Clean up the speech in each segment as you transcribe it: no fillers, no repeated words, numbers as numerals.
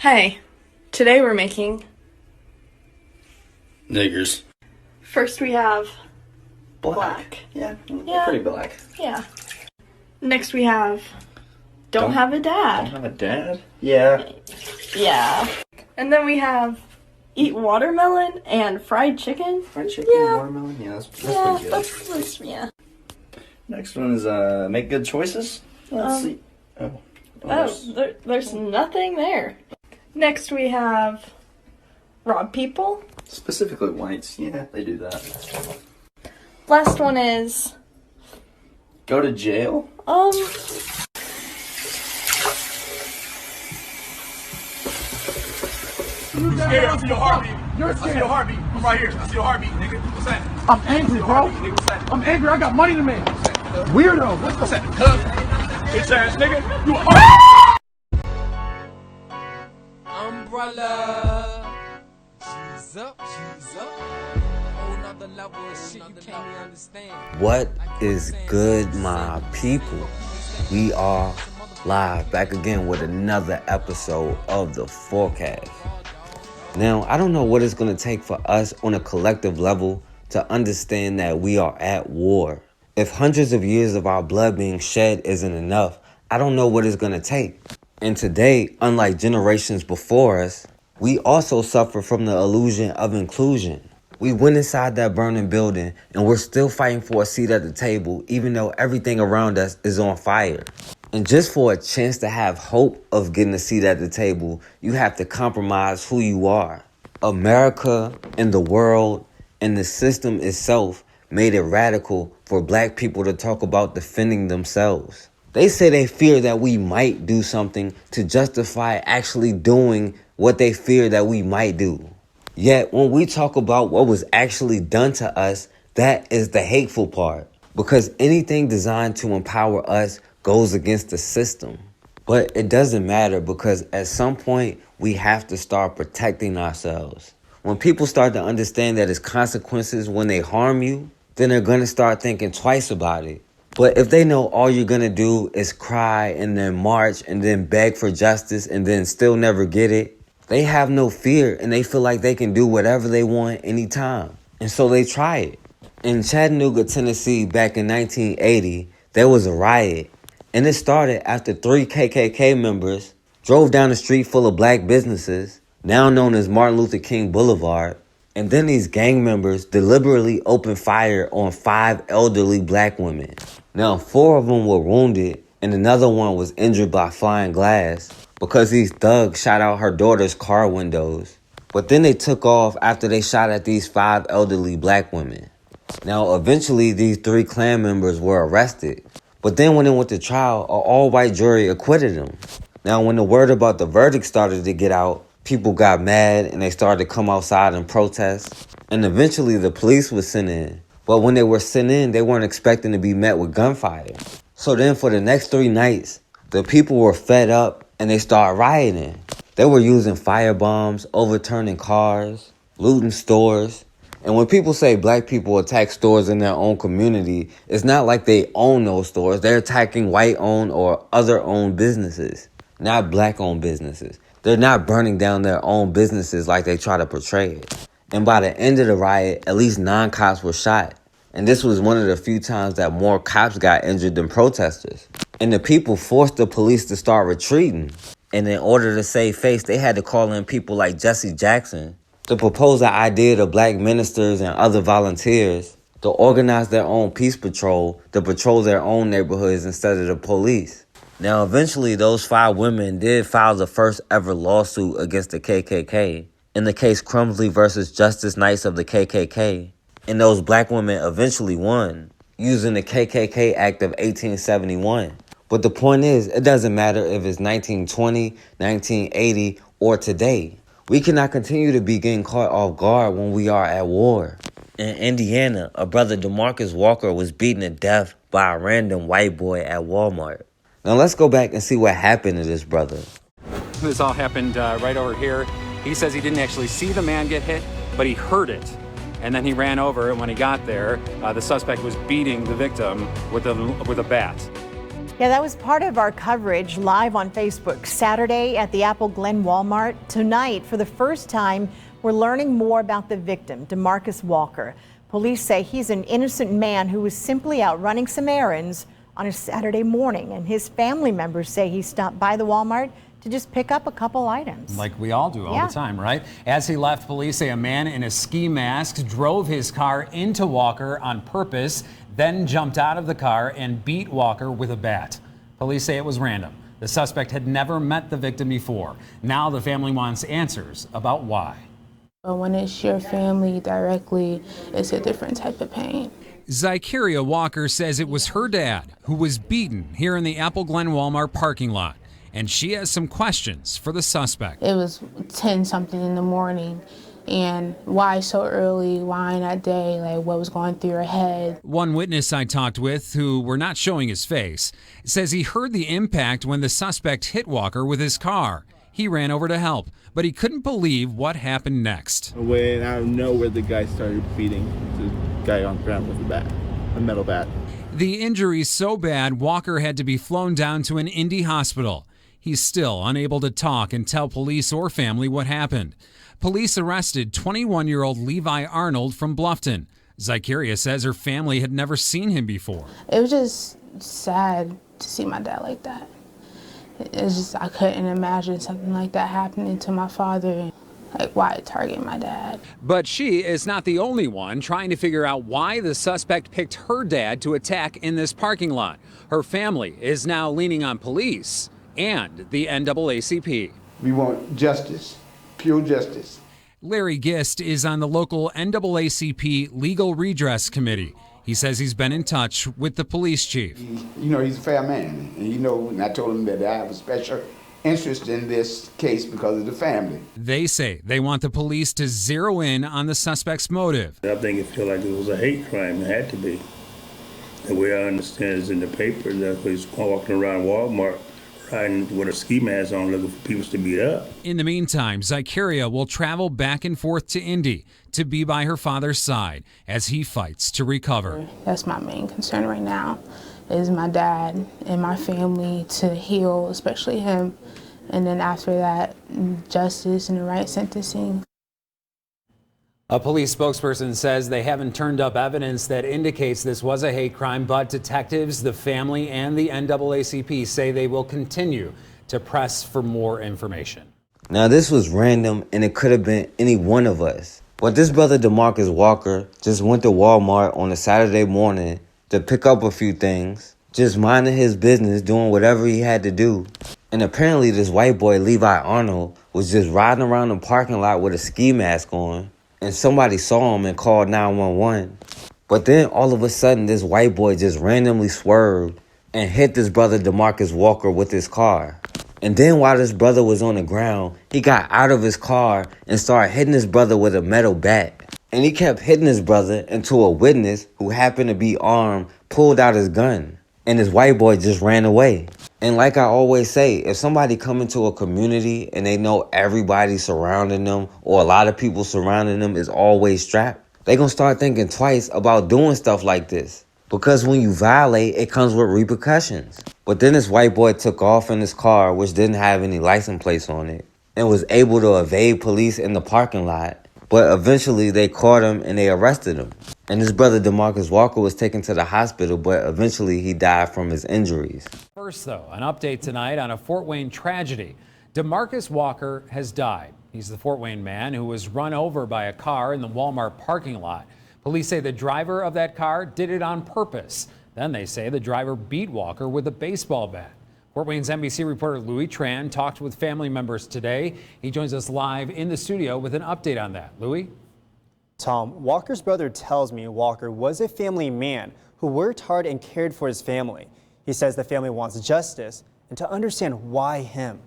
Hey, today we're making niggers. First we have black. Yeah, Yeah. pretty black. Yeah. Next we have don't have a dad. Don't have a dad? Yeah. Yeah. And then we have eat watermelon and fried chicken. Fried chicken, Yeah. watermelon? Yeah, that's pretty good. That's yeah. Next one is make good choices. Let's see. There's nothing there. Next we have rob people. Specifically whites. Yeah, they do that. Last one is go to jail. You scared? I see your heartbeat. You're scared. I see your heartbeat. I'm right here. I see your heartbeat, nigga. What's that? I'm angry, bro. I'm angry. I got money to make. Weirdo. What's that? Cuz. Bitch ass nigga. You a umbrella. She's up. Whole nother level of shit you can't even understand. What is good, my people? We are live back again with another episode of The Forecast. Now, I don't know what it's going to take for us on a collective level to understand that we are at war. If hundreds of years of our blood being shed isn't enough, I don't know what it's going to take. And today, unlike generations before us, we also suffer from the illusion of inclusion. We went inside that burning building and we're still fighting for a seat at the table, even though everything around us is on fire. And just for a chance to have hope of getting a seat at the table, you have to compromise who you are. America and the world and the system itself made it radical for black people to talk about defending themselves. They say they fear that we might do something to justify actually doing what they fear that we might do. Yet when we talk about what was actually done to us, that is the hateful part. Because anything designed to empower us goes against the system. But it doesn't matter because at some point we have to start protecting ourselves. When people start to understand that it's consequences when they harm you, then they're going to start thinking twice about it. But if they know all you're going to do is cry and then march and then beg for justice and then still never get it, they have no fear and they feel like they can do whatever they want anytime. And so they try it. In Chattanooga, Tennessee, back in 1980, there was a riot. And it started after 3 KKK members drove down a street full of black businesses, now known as Martin Luther King Boulevard, and then these gang members deliberately opened fire on 5 elderly black women. Now, 4 of them were wounded, and another one was injured by flying glass because these thugs shot out her daughter's car windows. But then they took off after they shot at these 5 elderly black women. Now, eventually, these 3 Klan members were arrested. But then when it went to trial, an all-white jury acquitted them. Now, when the word about the verdict started to get out, people got mad and they started to come outside and protest. And eventually the police was sent in. But when they were sent in, they weren't expecting to be met with gunfire. So then for the next 3 nights, the people were fed up and they started rioting. They were using firebombs, overturning cars, looting stores. And when people say black people attack stores in their own community, it's not like they own those stores. They're attacking white-owned or other-owned businesses, not black-owned businesses. They're not burning down their own businesses like they try to portray it. And by the end of the riot, at least 9 cops were shot. And this was one of the few times that more cops got injured than protesters. And the people forced the police to start retreating. And in order to save face, they had to call in people like Jesse Jackson to propose the idea to black ministers and other volunteers to organize their own peace patrol to patrol their own neighborhoods instead of the police. Now, eventually, those 5 women did file the first ever lawsuit against the KKK in the case Crumsley versus Justice Knights of the KKK. And those black women eventually won using the KKK Act of 1871. But the point is, it doesn't matter if it's 1920, 1980, or today. We cannot continue to be getting caught off guard when we are at war. In Indiana, a brother Demarcus Walker was beaten to death by a random white boy at Walmart. Now let's go back and see what happened to this brother. This all happened right over here. He says he didn't actually see the man get hit, but he heard it. And then he ran over, and when he got there, the suspect was beating the victim with a bat. Yeah, that was part of our coverage live on Facebook Saturday at the Apple Glen Walmart. Tonight, for the first time, we're learning more about the victim, Demarcus Walker. Police say he's an innocent man who was simply out running some errands on a Saturday morning, and his family members say he stopped by the Walmart to just pick up a couple items. Like we all do all the time, right? As he left, police say a man in a ski mask drove his car into Walker on purpose, then jumped out of the car and beat Walker with a bat. Police say it was random. The suspect had never met the victim before. Now the family wants answers about why. But when it's your family directly, it's a different type of pain. Zykeria Walker says it was her dad who was beaten here in the Apple Glen Walmart parking lot. And she has some questions for the suspect. It was 10-something in the morning. And why so early? Why in that day? Like, what was going through her head? One witness I talked with, who we're not showing his face, says he heard the impact when the suspect hit Walker with his car. He ran over to help, but he couldn't believe what happened next. When out of nowhere, the guy started beating the guy on the ground with a metal bat. The injury's so bad, Walker had to be flown down to an Indy hospital. He's still unable to talk and tell police or family what happened. Police arrested 21-year-old Levi Arnold from Bluffton. Zykeria says her family had never seen him before. It was just sad to see my dad like that. It's just, I couldn't imagine something like that happening to my father. Like, why target my dad? But she is not the only one trying to figure out why the suspect picked her dad to attack in this parking lot. Her family is now leaning on police and the NAACP. We want justice, pure justice. Larry Gist is on the local NAACP Legal Redress Committee. He says he's been in touch with the police chief. You know, he's a fair man, and I told him that I have a special interest in this case because of the family. They say they want the police to zero in on the suspect's motive. I think it felt like it was a hate crime. It had to be. The way I understand is in the paper that he's walking around Walmart riding with a ski mask on looking for people to beat up. In the meantime, Zykeria will travel back and forth to Indy to be by her father's side as he fights to recover. That's my main concern right now, is my dad and my family to heal, especially him. And then after that, justice and the right sentencing. A police spokesperson says they haven't turned up evidence that indicates this was a hate crime, but detectives, the family, and the NAACP say they will continue to press for more information. Now, this was random, and it could have been any one of us. But this brother Demarcus Walker just went to Walmart on a Saturday morning to pick up a few things, just minding his business, doing whatever he had to do. And apparently this white boy, Levi Arnold, was just riding around the parking lot with a ski mask on. And somebody saw him and called 911. But then all of a sudden, this white boy just randomly swerved and hit this brother Demarcus Walker with his car. And then while this brother was on the ground, he got out of his car and started hitting his brother with a metal bat. And he kept hitting his brother until a witness who happened to be armed pulled out his gun. And this white boy just ran away. And like I always say, if somebody come into a community and they know everybody surrounding them or a lot of people surrounding them is always strapped, they gonna start thinking twice about doing stuff like this. Because when you violate, it comes with repercussions. But then this white boy took off in his car, which didn't have any license plates on it, and was able to evade police in the parking lot. But eventually they caught him and they arrested him. And his brother Demarcus Walker was taken to the hospital, but eventually he died from his injuries. First, though, an update tonight on a Fort Wayne tragedy. Demarcus Walker has died. He's the Fort Wayne man who was run over by a car in the Walmart parking lot. Police say the driver of that car did it on purpose. Then they say the driver beat Walker with a baseball bat. Fort Wayne's NBC reporter Louis Tran talked with family members today. He joins us live in the studio with an update on that. Louis? Tom, Walker's brother tells me Walker was a family man who worked hard and cared for his family. He says the family wants justice and to understand why him.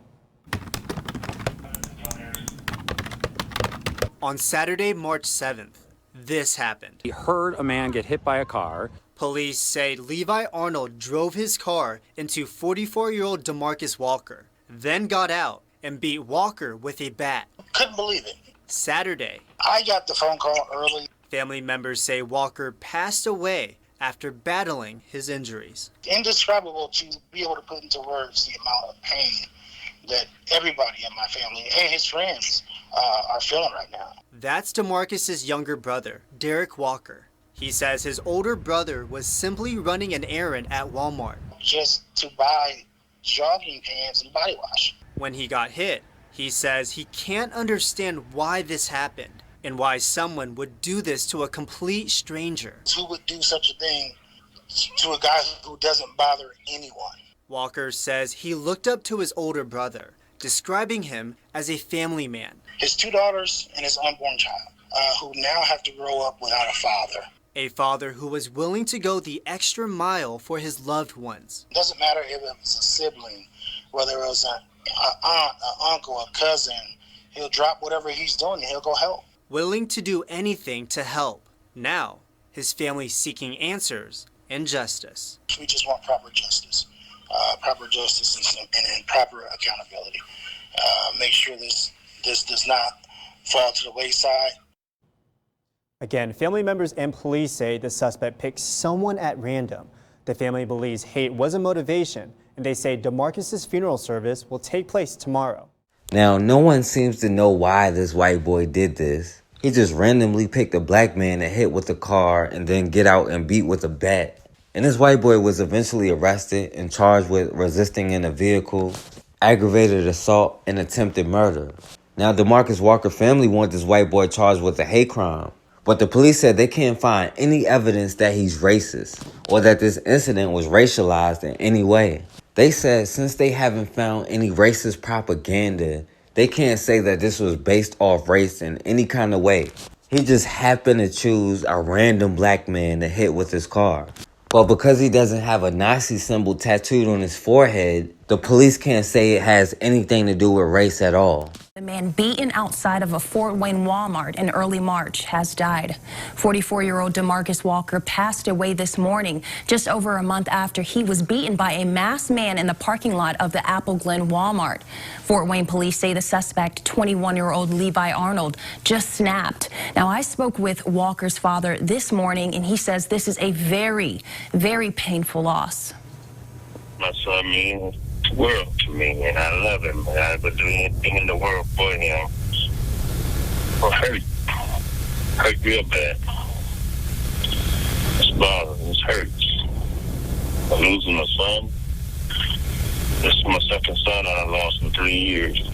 On Saturday, March 7th, this happened. He heard a man get hit by a car. Police say Levi Arnold drove his car into 44-year-old Demarcus Walker, then got out and beat Walker with a bat. Couldn't believe it. Saturday, I got the phone call early. Family members say Walker passed away after battling his injuries. Indescribable to be able to put into words the amount of pain that everybody in my family and his friends are feeling right now. That's Demarcus's younger brother, Derek Walker. He says his older brother was simply running an errand at Walmart. Just to buy jogging pants and body wash. When he got hit, he says he can't understand why this happened and why someone would do this to a complete stranger. Who would do such a thing to a guy who doesn't bother anyone? Walker says he looked up to his older brother, describing him as a family man. His 2 daughters and his unborn child, who now have to grow up without a father. A father who was willing to go the extra mile for his loved ones. It doesn't matter if it was a sibling, whether it was an aunt, an uncle, a cousin. He'll drop whatever he's doing and he'll go help. Willing to do anything to help. Now, his family's seeking answers and justice. We just want proper justice. Proper justice and proper accountability. Make sure this does not fall to the wayside. Again, family members and police say the suspect picked someone at random. The family believes hate was a motivation, and they say Demarcus's funeral service will take place tomorrow. Now, no one seems to know why this white boy did this. He just randomly picked a black man to hit with a car and then get out and beat with a bat. And this white boy was eventually arrested and charged with resisting in a vehicle, aggravated assault, and attempted murder. Now, Demarcus Walker family want this white boy charged with a hate crime. But the police said they can't find any evidence that he's racist or that this incident was racialized in any way. They said since they haven't found any racist propaganda, they can't say that this was based off race in any kind of way. He just happened to choose a random black man to hit with his car. But because he doesn't have a Nazi symbol tattooed on his forehead, the police can't say it has anything to do with race at all. The man beaten outside of a Fort Wayne Walmart in early March has died. 44-year-old Demarcus Walker passed away this morning, just over a month after he was beaten by a masked man in the parking lot of the Apple Glen Walmart. Fort Wayne police say the suspect, 21-year-old Levi Arnold, just snapped. Now, I spoke with Walker's father this morning, and he says this is a very, very painful loss. My son means the world to me, and I love him. And I would do anything in the world for him. Or hurt real bad. It's bothering, it hurts. I'm losing my son. This is my second son I lost in 3 years.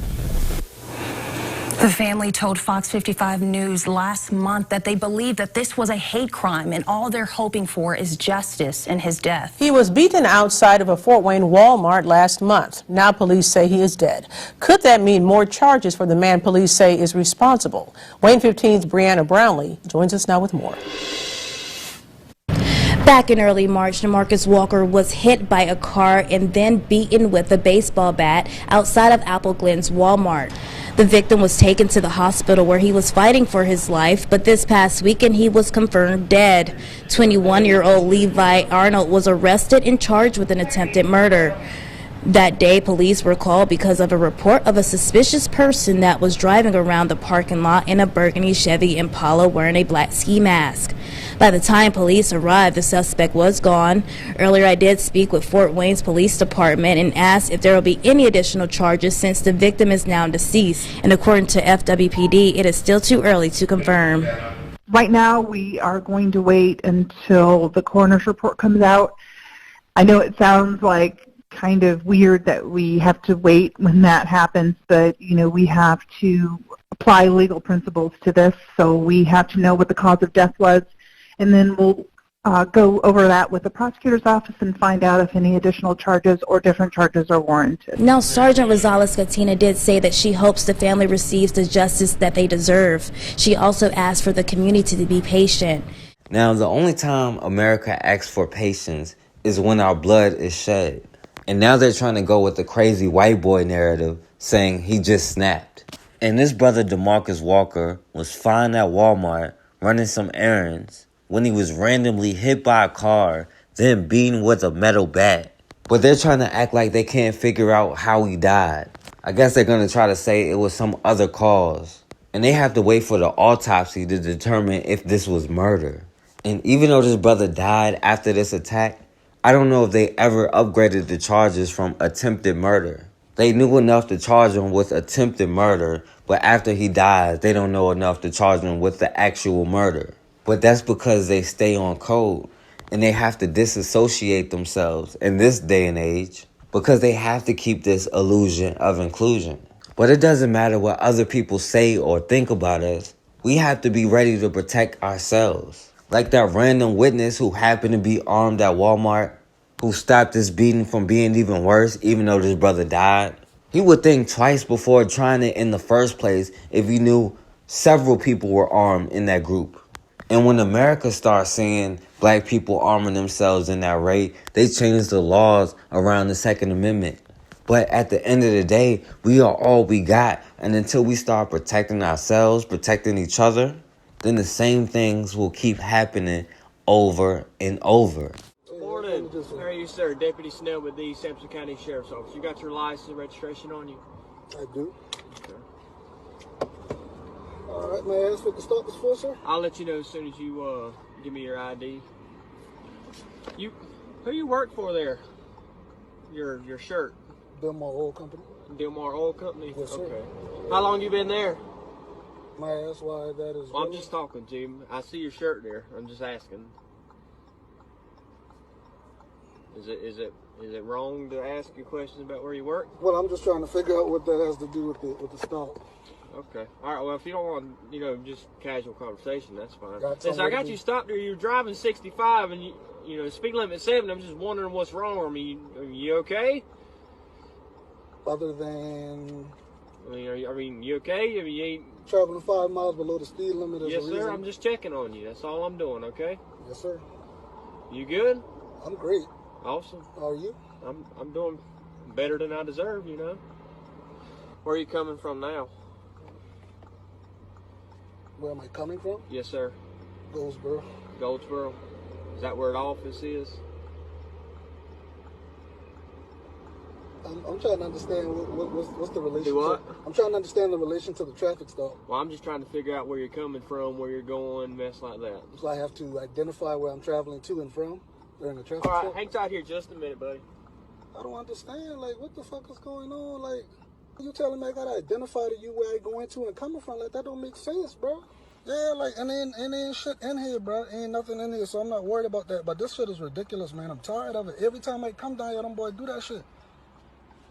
The family told Fox 55 News last month that they believe that this was a hate crime and all they're hoping for is justice in his death. He was beaten outside of a Fort Wayne Walmart last month. Now police say he is dead. Could that mean more charges for the man police say is responsible? Wayne 15's Brianna Brownlee joins us now with more. Back in early March, Demarcus Walker was hit by a car and then beaten with a baseball bat outside of Apple Glen's Walmart. The victim was taken to the hospital where he was fighting for his life, but this past weekend he was confirmed dead. 21-year-old Levi Arnold was arrested and charged with an attempted murder. That day, police were called because of a report of a suspicious person that was driving around the parking lot in a burgundy Chevy Impala wearing a black ski mask. By the time police arrived, the suspect was gone. Earlier, I did speak with Fort Wayne's police department and asked if there will be any additional charges since the victim is now deceased. And according to FWPD, it is still too early to confirm. Right now, we are going to wait until the coroner's report comes out. I know it sounds like kind of weird that we have to wait when that happens, but we have to apply legal principles to this, so we have to know what the cause of death was, and then we'll go over that with the prosecutor's office and find out if any additional charges or different charges are warranted. Now, Sergeant Rosales Katina did say that she hopes the family receives the justice that they deserve. She also asked for the community to be patient. Now, the only time America asks for patience is when our blood is shed. And now they're trying to go with the crazy white boy narrative, saying he just snapped. And this brother Demarcus Walker was fine at Walmart running some errands when he was randomly hit by a car, then beaten with a metal bat. But they're trying to act like they can't figure out how he died. I guess they're going to try to say it was some other cause. And they have to wait for the autopsy to determine if this was murder. And even though this brother died after this attack, I don't know if they ever upgraded the charges from attempted murder. They knew enough to charge him with attempted murder, but after he dies, they don't know enough to charge him with the actual murder. But that's because they stay on code, and they have to disassociate themselves in this day and age because they have to keep this illusion of inclusion. But it doesn't matter what other people say or think about us. We have to be ready to protect ourselves. Like that random witness who happened to be armed at Walmart, who stopped this beating from being even worse, even though this brother died. He would think twice before trying it in the first place if he knew several people were armed in that group. And when America starts seeing black people arming themselves in that rate, they change the laws around the Second Amendment. But at the end of the day, we are all we got. And until we start protecting ourselves, protecting each other, then the same things will keep happening over and over. Morning. How are you, sir? Deputy Snell with the Sampson County Sheriff's Office. You got your license and registration on you? I do. Okay. All right, may I ask what the stop is for, sir? I'll let you know as soon as you give me your ID. Who you work for there? Your shirt. Delmar Oil Company. Delmar Oil Company? Yes, sir. Okay. How long you been there? May I ask why that is? Well, I'm just talking to you. I see your shirt there. I'm just asking. Is it wrong to ask you questions about where you work? Well, I'm just trying to figure out what that has to do with the stop. Okay. All right. Well, if you don't want, just casual conversation, that's fine. Since I got you stopped there. You're driving 65, and speed limit 70. I'm just wondering what's wrong with me. Are you okay? Other than, you okay? You ain't traveling 5 miles below the speed limit. Yes, sir. I'm just checking on you. That's all I'm doing. Okay. Yes, sir. You good? I'm great. Awesome. How are you? I'm doing better than I deserve. Where are you coming from now? Where am I coming from? Yes, sir. Goldsboro. Goldsboro. Is that where the office is? I'm trying to understand what's the relation. Do what? I'm trying to understand the relation to the traffic stop. Well, I'm just trying to figure out where you're coming from, where you're going, mess like that. So I have to identify where I'm traveling to and from during the traffic stop? stop? Hang tight here just a minute, buddy. I don't understand. Like, what the fuck is going on? Like, you telling me I gotta identify to you where I'm going to and coming from? Like, that don't make sense, bro. Yeah, like, and then shit in here, bro. Ain't nothing in here, so I'm not worried about that. But this shit is ridiculous, man. I'm tired of it. Every time I come down here, them boys do that shit.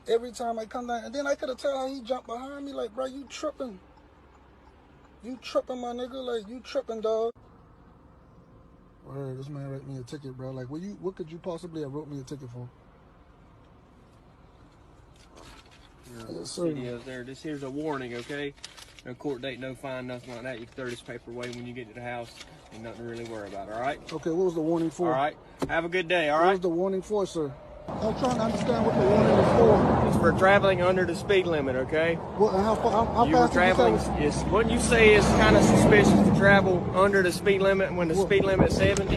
Every time I come down, and then I could have tell how he jumped behind me, like, bro, you tripping. You tripping, my nigga. Like, you tripping, dog. Word, this man wrote me a ticket, bro. Like, what could you possibly have wrote me a ticket for? Yes, sir. Videos there. This here's a warning, okay? No court date, no fine, nothing like that. You can throw this paper away when you get to the house. Ain't nothing to really worry about, all right? Okay, what was the warning for? All right. Have a good day, all right? What was the warning for, sir? I'm trying to understand what the warning is for. It's for traveling under the speed limit, okay? What, how you were fast traveling, what you say is kind of suspicious to travel under the speed limit when the speed limit is 70?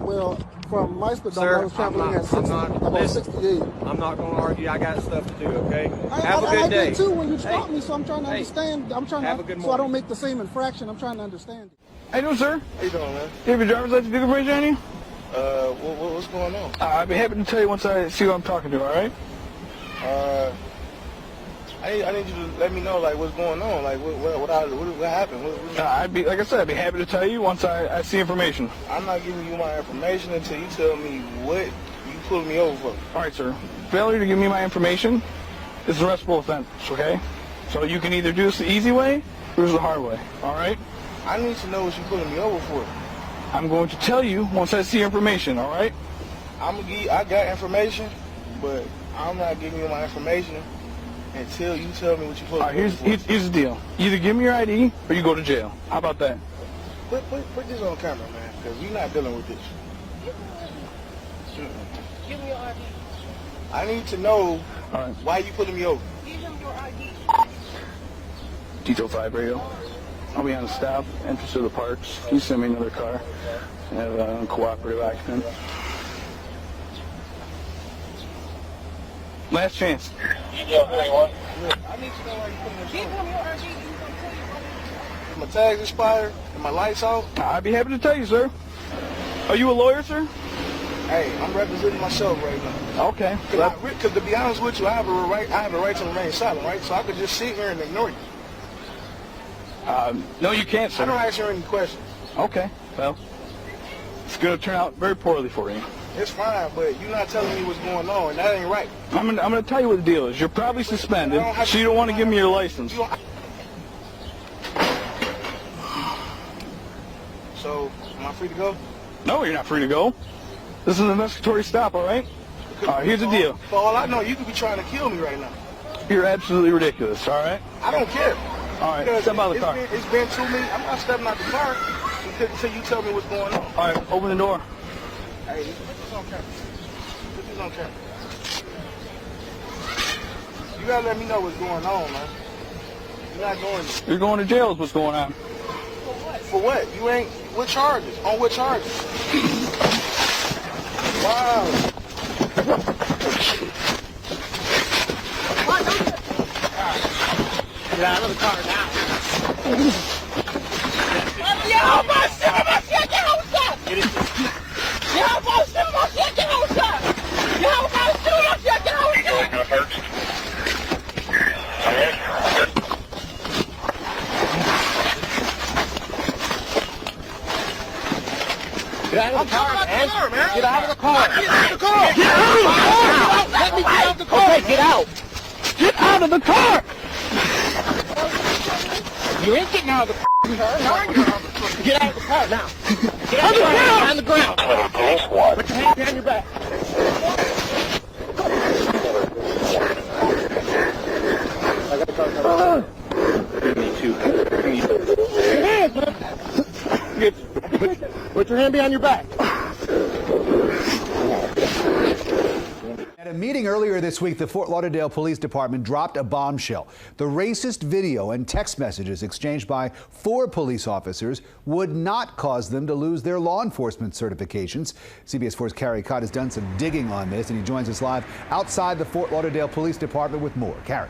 Well, from my perspective, I was traveling at 68. I'm not going to argue. I got stuff to do, okay? Have a good day. I did too when you stopped me, so I'm trying to understand. I'm trying have to, a good so I don't make the same infraction. I'm trying to understand. How you doing, sir? How you doing, man? You have your driver's license vehicle information on you? What's going on? I'd be happy to tell you once I see who I'm talking to, all right? I need you to let me know, like, what's going on, like, what happened? Like I said, I'd be happy to tell you once I see information. I'm not giving you my information until you tell me what you pulling me over for. All right, sir. Failure to give me my information is an arrestable offense, okay? So you can either do this the easy way or the hard way, all right? I need to know what you're pulling me over for. I'm going to tell you once I see your information, all right? I got information, but I'm not giving you my information until you tell me what you're pulling me over for. Here's the deal. Either give me your ID or you go to jail. How about that? Put this on camera, man, because you're not dealing with this. Give me your ID. I need to know why you pulling me over. Give him your ID. Detail 5 radio. I'll be on the stop, entrance to the parks. You send me another car. I have a uncooperative occupant. Last chance. I need to know why you pulling me over. Give him your ID. He's going to tell you what it is. My tag's expired and my lights out. I'd be happy to tell you, sir. Are you a lawyer, sir? Hey, I'm representing myself right now. Okay. Because to be honest with you, I have a right to remain silent, right? So I could just sit here and ignore you. No, you can't, sir. I don't ask you any questions. Okay. Well, it's going to turn out very poorly for you. It's fine, but you're not telling me what's going on, and that ain't right. I'm gonna tell you what the deal is. You're probably suspended, so you don't want to give me your license. So, am I free to go? No, you're not free to go. This is an investigatory stop, all right? All right, here's the deal. For all I know, you could be trying to kill me right now. You're absolutely ridiculous, all right? I don't care. All right, Because step out of the car. It's been 2 minutes. I'm not stepping out the car until you tell me what's going on. All right, open the door. Hey, put this on camera. Put this on camera. You gotta let me know what's going on, man. You're not going there. You're going to jail is what's going on. For what? You ain't... What charges? On what charges? Wow. Get out of the car now. Get out of the car, man. Get out of the car. Get out of the car. Get out of the car. Let me get out the car. Okay, get out. Get out of the car. You ain't getting out of the car. Get out of the car now. Get out of the car. On the ground. Put your hand behind your back. Me too. Your hands, man. Put your hand behind your back. At a meeting earlier this week, the Fort Lauderdale Police Department dropped a bombshell. The racist video and text messages exchanged by 4 police officers would not cause them to lose their law enforcement certifications. CBS 4's Carrie Cott has done some digging on this, and he joins us live outside the Fort Lauderdale Police Department with more. Carrie.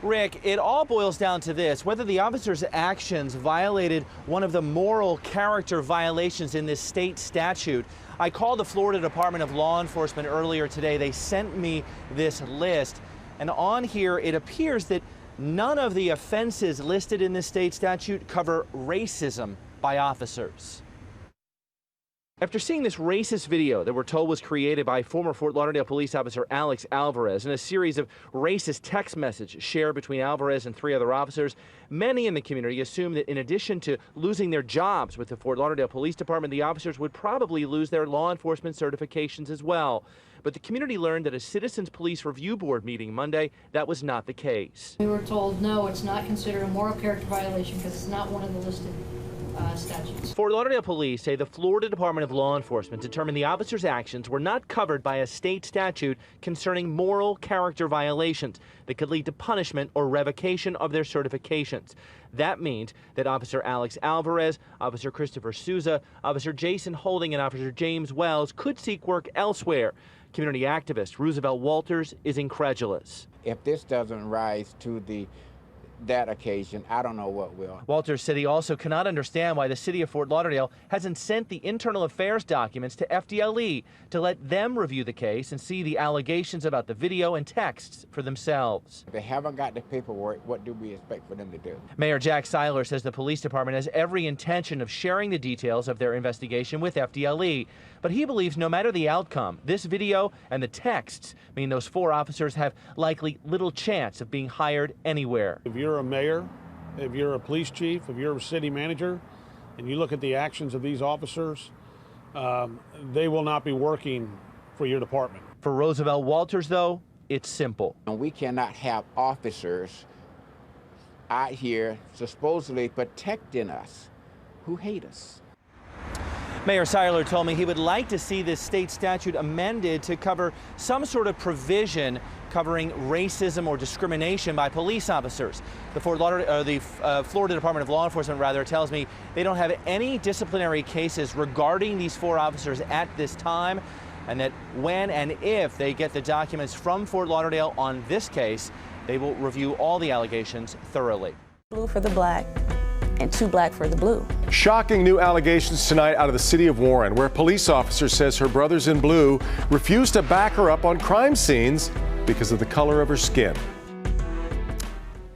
Rick, it all boils down to this: whether the officer's actions violated one of the moral character violations in this state statute. I called the Florida Department of Law Enforcement earlier today. They sent me this list, and on here it appears that none of the offenses listed in this state statute cover racism by officers. After seeing this racist video that we're told was created by former Fort Lauderdale police officer Alex Alvarez and a series of racist text messages shared between Alvarez and 3 other officers, many in the community assume that in addition to losing their jobs with the Fort Lauderdale Police Department, the officers would probably lose their law enforcement certifications as well. But the community learned at a Citizens Police Review Board meeting Monday that was not the case. We were told, no, it's not considered a moral character violation because it's not one of the listed statutes. Fort Lauderdale police say the Florida Department of Law Enforcement determined the officers' actions were not covered by a state statute concerning moral character violations that could lead to punishment or revocation of their certifications. That means that Officer Alex Alvarez, Officer Christopher Souza, Officer Jason Holding, and Officer James Wells could seek work elsewhere. Community activist Roosevelt Walters is incredulous. If this doesn't rise to that occasion, I don't know what will. Walters said he also cannot understand why the city of Fort Lauderdale hasn't sent the internal affairs documents to FDLE to let them review the case and see the allegations about the video and texts for themselves. If they haven't got the paperwork, what do we expect for them to do? Mayor Jack Seiler says the police department has every intention of sharing the details of their investigation with FDLE, but he believes no matter the outcome, this video and the texts mean those 4 officers have likely little chance of being hired anywhere. If you're a mayor, if you're a police chief, if you're a city manager, and you look at the actions of these officers, they will not be working for your department. For Roosevelt Walters, though, it's simple. And we cannot have officers out here supposedly protecting us who hate us. Mayor Seiler told me he would like to see this state statute amended to cover some sort of provision covering racism or discrimination by police officers. The Florida Department of Law Enforcement, tells me they don't have any disciplinary cases regarding these 4 officers at this time, and that when and if they get the documents from Fort Lauderdale on this case, they will review all the allegations thoroughly. Blue for the black, and too black for the blue. Shocking new allegations tonight out of the city of Warren, where a police officer says her brothers in blue refused to back her up on crime scenes because of the color of her skin.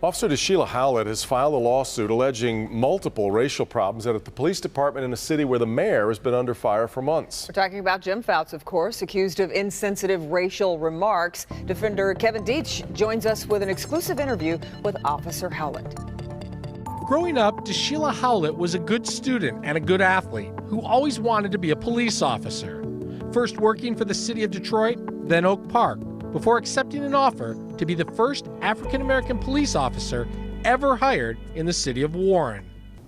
Officer Sheila Howlett has filed a lawsuit alleging multiple racial problems at the police department in a city where the mayor has been under fire for months. We're talking about Jim Fouts, of course, accused of insensitive racial remarks. Defender Kevin Deitch joins us with an exclusive interview with Officer Howlett. Growing up, Sheila Howlett was a good student and a good athlete who always wanted to be a police officer. First working for the city of Detroit, then Oak Park, before accepting an offer to be the first African-American police officer ever hired in the city of Warren.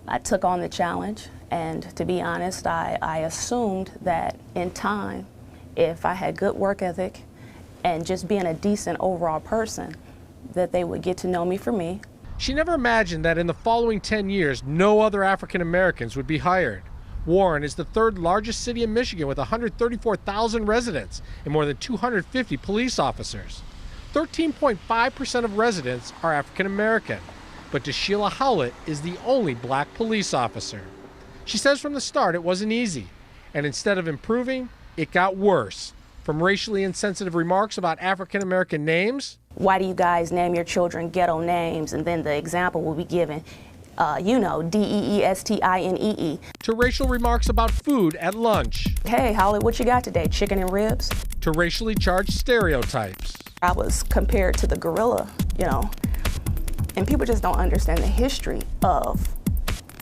I took on the challenge, and to be honest, I assumed that in time, if I had good work ethic and just being a decent overall person, that they would get to know me for me. She never imagined that in the following 10 years, no other African-Americans would be hired. Warren is the third largest city in Michigan with 134,000 residents and more than 250 police officers. 13.5% of residents are African American, but Sheila Howlett is the only black police officer. She says from the start it wasn't easy, and instead of improving, it got worse. From racially insensitive remarks about African American names. Why do you guys name your children ghetto names? And then the example will be given. DEESTINEE. To racial remarks about food at lunch. Hey, Howlett, what you got today? Chicken and ribs? To racially charged stereotypes. I was compared to the gorilla, and people just don't understand the history of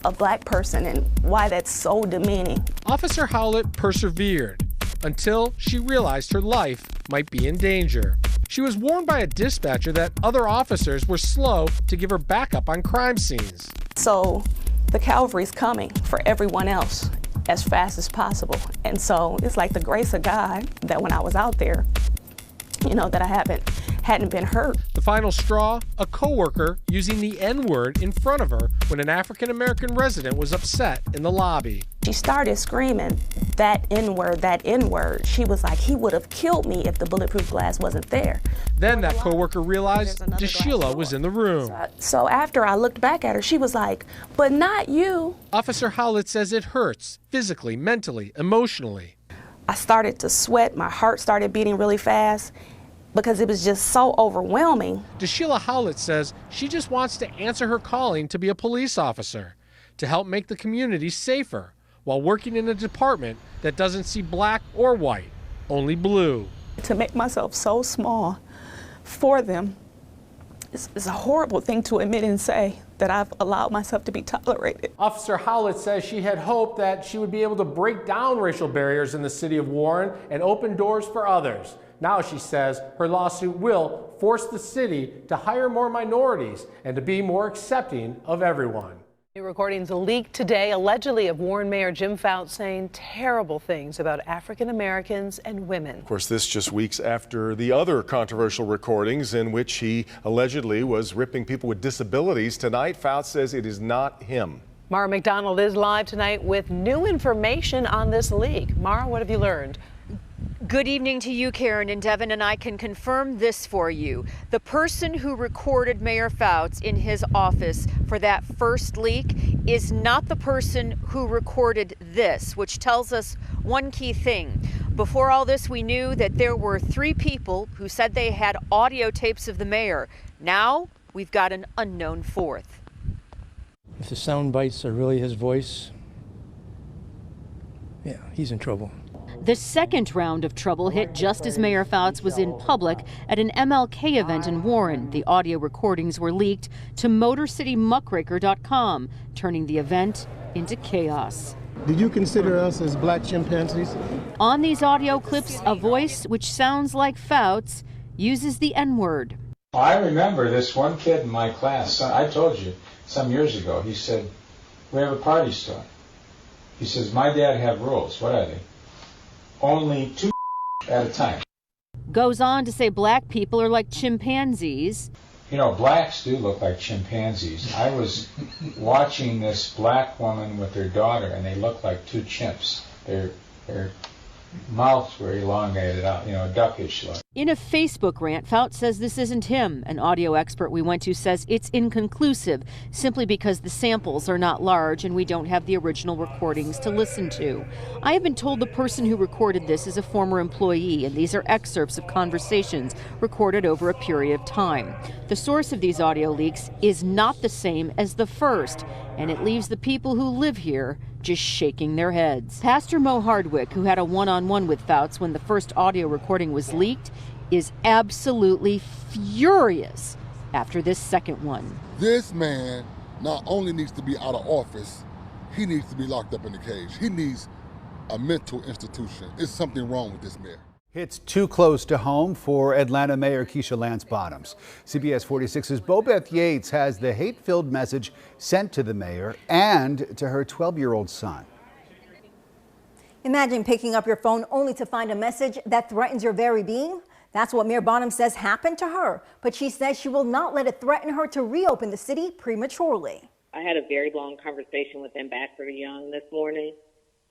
a black person and why that's so demeaning. Officer Howlett persevered until she realized her life might be in danger. She was warned by a dispatcher that other officers were slow to give her backup on crime scenes. So the cavalry's coming for everyone else as fast as possible. And so it's like the grace of God that when I was out there, that I hadn't been hurt. The final straw, a coworker using the N-word in front of her when an African-American resident was upset in the lobby. She started screaming, that N-word, that N-word. She was like, he would have killed me if the bulletproof glass wasn't there. Then that coworker realized Sheila was in the room. So after I looked back at her, she was like, but not you. Officer Howlett says it hurts, physically, mentally, emotionally. I started to sweat, my heart started beating really fast because it was just so overwhelming. Sheila Howlett says she just wants to answer her calling to be a police officer, to help make the community safer, while working in a department that doesn't see black or white, only blue. To make myself so small for them is a horrible thing to admit and say, that I've allowed myself to be tolerated. Officer Howlett says she had hoped that she would be able to break down racial barriers in the city of Warren and open doors for others. Now she says her lawsuit will force the city to hire more minorities and to be more accepting of everyone. New recordings leaked today, allegedly of Warren Mayor Jim Fouts saying terrible things about African Americans and women. Of course, this just weeks after the other controversial recordings in which he allegedly was ripping people with disabilities. Tonight, Fouts says it is not him. Mara McDonald is live tonight with new information on this leak. Mara, what have you learned? Good evening to you, Karen, and Devin and I can confirm this for you. The person who recorded Mayor Fouts in his office for that first leak is not the person who recorded this, which tells us one key thing. Before all this, we knew that there were 3 people who said they had audio tapes of the mayor. Now we've got an unknown 4th. If the sound bites are really his voice, yeah, he's in trouble. The second round of trouble hit just as Mayor Fouts was in public at an MLK event in Warren. The audio recordings were leaked to MotorCityMuckraker.com, turning the event into chaos. Did you consider us as black chimpanzees? On these audio clips, a voice which sounds like Fouts uses the N-word. I remember this one kid in my class, I told you some years ago, he said, we have a party store. He says, my dad have rules. What are they? Only 2 at a time. Goes on to say black people are like chimpanzees. You know, blacks do look like chimpanzees. I was watching this black woman with her daughter, and they look like 2 chimps. They're mouths were elongated out, duckish look. In a Facebook rant, Fouts says this isn't him. An audio expert we went to says it's inconclusive, simply because the samples are not large and we don't have the original recordings to listen to. I have been told the person who recorded this is a former employee, and these are excerpts of conversations recorded over a period of time. The source of these audio leaks is not the same as the first, and it leaves the people who live here just shaking their heads. Pastor Mo Hardwick, who had a one-on-one with Fouts when the first audio recording was leaked, is absolutely furious after this second one. This man not only needs to be out of office, he needs to be locked up in a cage. He needs a mental institution. There's something wrong with this mayor. It's too close to home for Atlanta Mayor Keisha Lance Bottoms. CBS 46's Bobeth Yates has the hate-filled message sent to the mayor and to her 12-year-old son. Imagine picking up your phone only to find a message that threatens your very being. That's what Mayor Bottoms says happened to her, but she says she will not let it threaten her to reopen the city prematurely. I had a very long conversation with Ambassador Young this morning.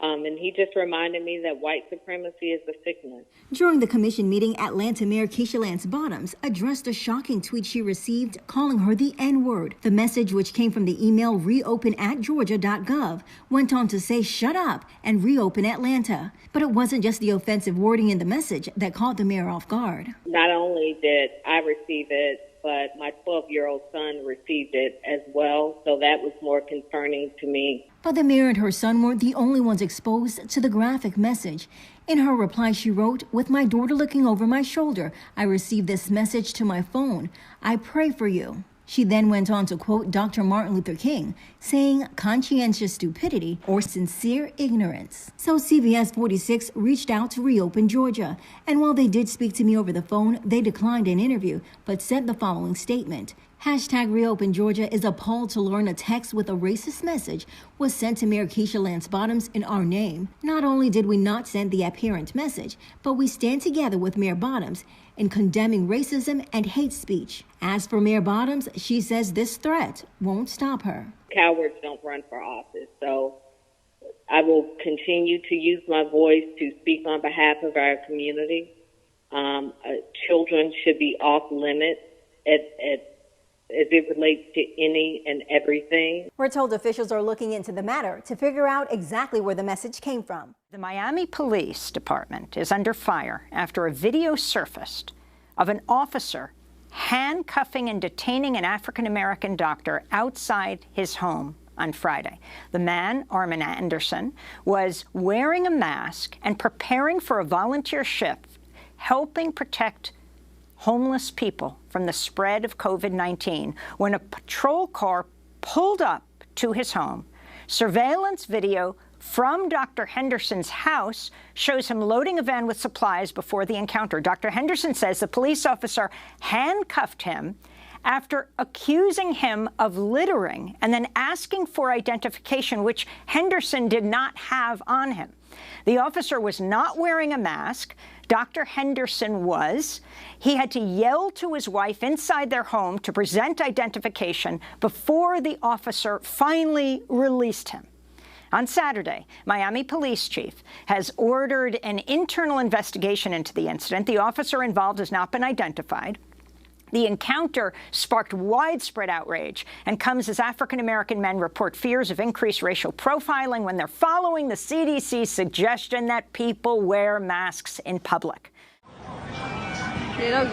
And he just reminded me that white supremacy is a sickness. During the commission meeting, Atlanta Mayor Keisha Lance Bottoms addressed a shocking tweet she received calling her the N-word. The message, which came from the email reopen@georgia.gov, went on to say shut up and reopen Atlanta. But it wasn't just the offensive wording in the message that caught the mayor off guard. Not only did I receive it, but my 12-year-old son received it as well, so that was more concerning to me. But the mayor and her son weren't the only ones exposed to the graphic message. In her reply, she wrote, "With my daughter looking over my shoulder, I received this message to my phone. I pray for you." She then went on to quote Dr. Martin Luther King, saying conscientious stupidity or sincere ignorance. So CBS 46 reached out to Reopen Georgia. And while they did speak to me over the phone, they declined an interview, but sent the following statement. #Reopen Georgia is appalled to learn a text with a racist message was sent to Mayor Keisha Lance Bottoms in our name. Not only did we not send the apparent message, but we stand together with Mayor Bottoms in condemning racism and hate speech. As for Mayor Bottoms, she says this threat won't stop her. Cowards don't run for office, so I will continue to use my voice to speak on behalf of our community. Children should be off limits as it relates to any and everything. We're told officials are looking into the matter to figure out exactly where the message came from. The Miami Police Department is under fire after a video surfaced of an officer handcuffing and detaining an African-American doctor outside his home on Friday. The man, Armin Anderson, was wearing a mask and preparing for a volunteer shift, helping protect homeless people from the spread of COVID-19 when a patrol car pulled up to his home. Surveillance video from Dr. Henderson's house shows him loading a van with supplies before the encounter. Dr. Henderson says the police officer handcuffed him after accusing him of littering and then asking for identification, which Henderson did not have on him. The officer was not wearing a mask. Dr. Henderson was. He had to yell to his wife inside their home to present identification before the officer finally released him. On Saturday, Miami Police Chief has ordered an internal investigation into the incident. The officer involved has not been identified. The encounter sparked widespread outrage and comes as African-American men report fears of increased racial profiling when they're following the CDC's suggestion that people wear masks in public. You're not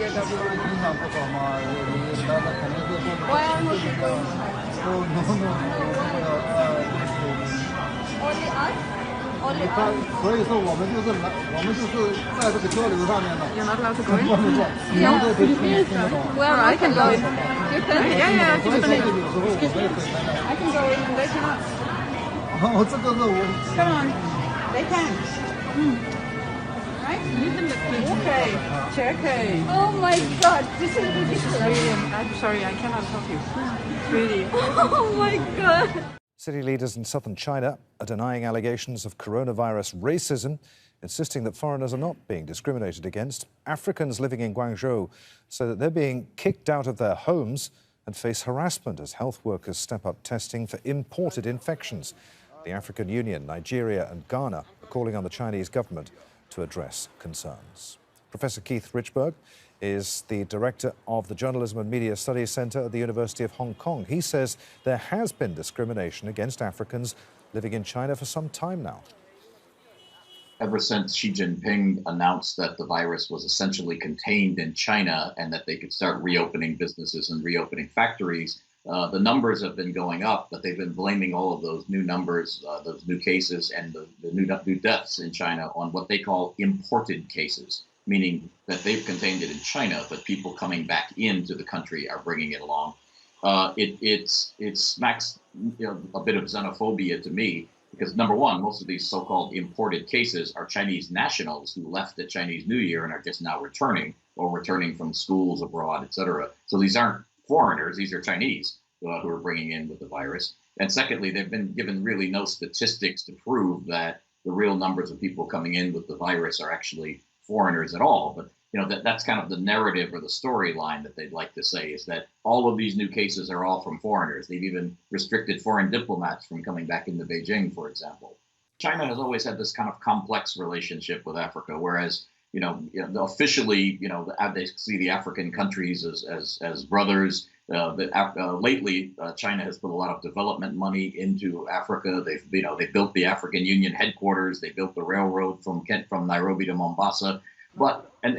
allowed to go in? Well, I can go in. You can? Yeah, excuse me. I can go in and they cannot. Come on. They can. Right? Leave them okay. Okay. Oh my God. This is ridiculous. I'm sorry, I cannot help you. Really. Oh my God. City leaders in southern China are denying allegations of coronavirus racism, insisting that foreigners are not being discriminated against. Africans living in Guangzhou say that they're being kicked out of their homes and face harassment as health workers step up testing for imported infections. The African Union, Nigeria and Ghana are calling on the Chinese government to address concerns. Professor Keith Richburg is the director of the Journalism and Media Studies Centre at the University of Hong Kong. He says there has been discrimination against Africans living in China for some time now. Ever since Xi Jinping announced that the virus was essentially contained in China and that they could start reopening businesses and reopening factories, the numbers have been going up, but they've been blaming all of those new numbers, those new cases and the new deaths in China on what they call imported cases, meaning that they've contained it in China, but people coming back into the country are bringing it along. It smacks a bit of xenophobia to me, because number one, most of these so-called imported cases are Chinese nationals who left at Chinese New Year and are just now returning or returning from schools abroad, et cetera. So these aren't foreigners, these are Chinese who are bringing in with the virus. And secondly, they've been given really no statistics to prove that the real numbers of people coming in with the virus are actually foreigners at all. But that's kind of the narrative or the storyline that they'd like to say, is that all of these new cases are all from foreigners. They've even restricted foreign diplomats from coming back into Beijing, for example. China has always had this kind of complex relationship with Africa, whereas officially, they see the African countries as brothers. Lately, China has put a lot of development money into Africa. They built the African Union headquarters. They built the railroad from Nairobi to Mombasa. But and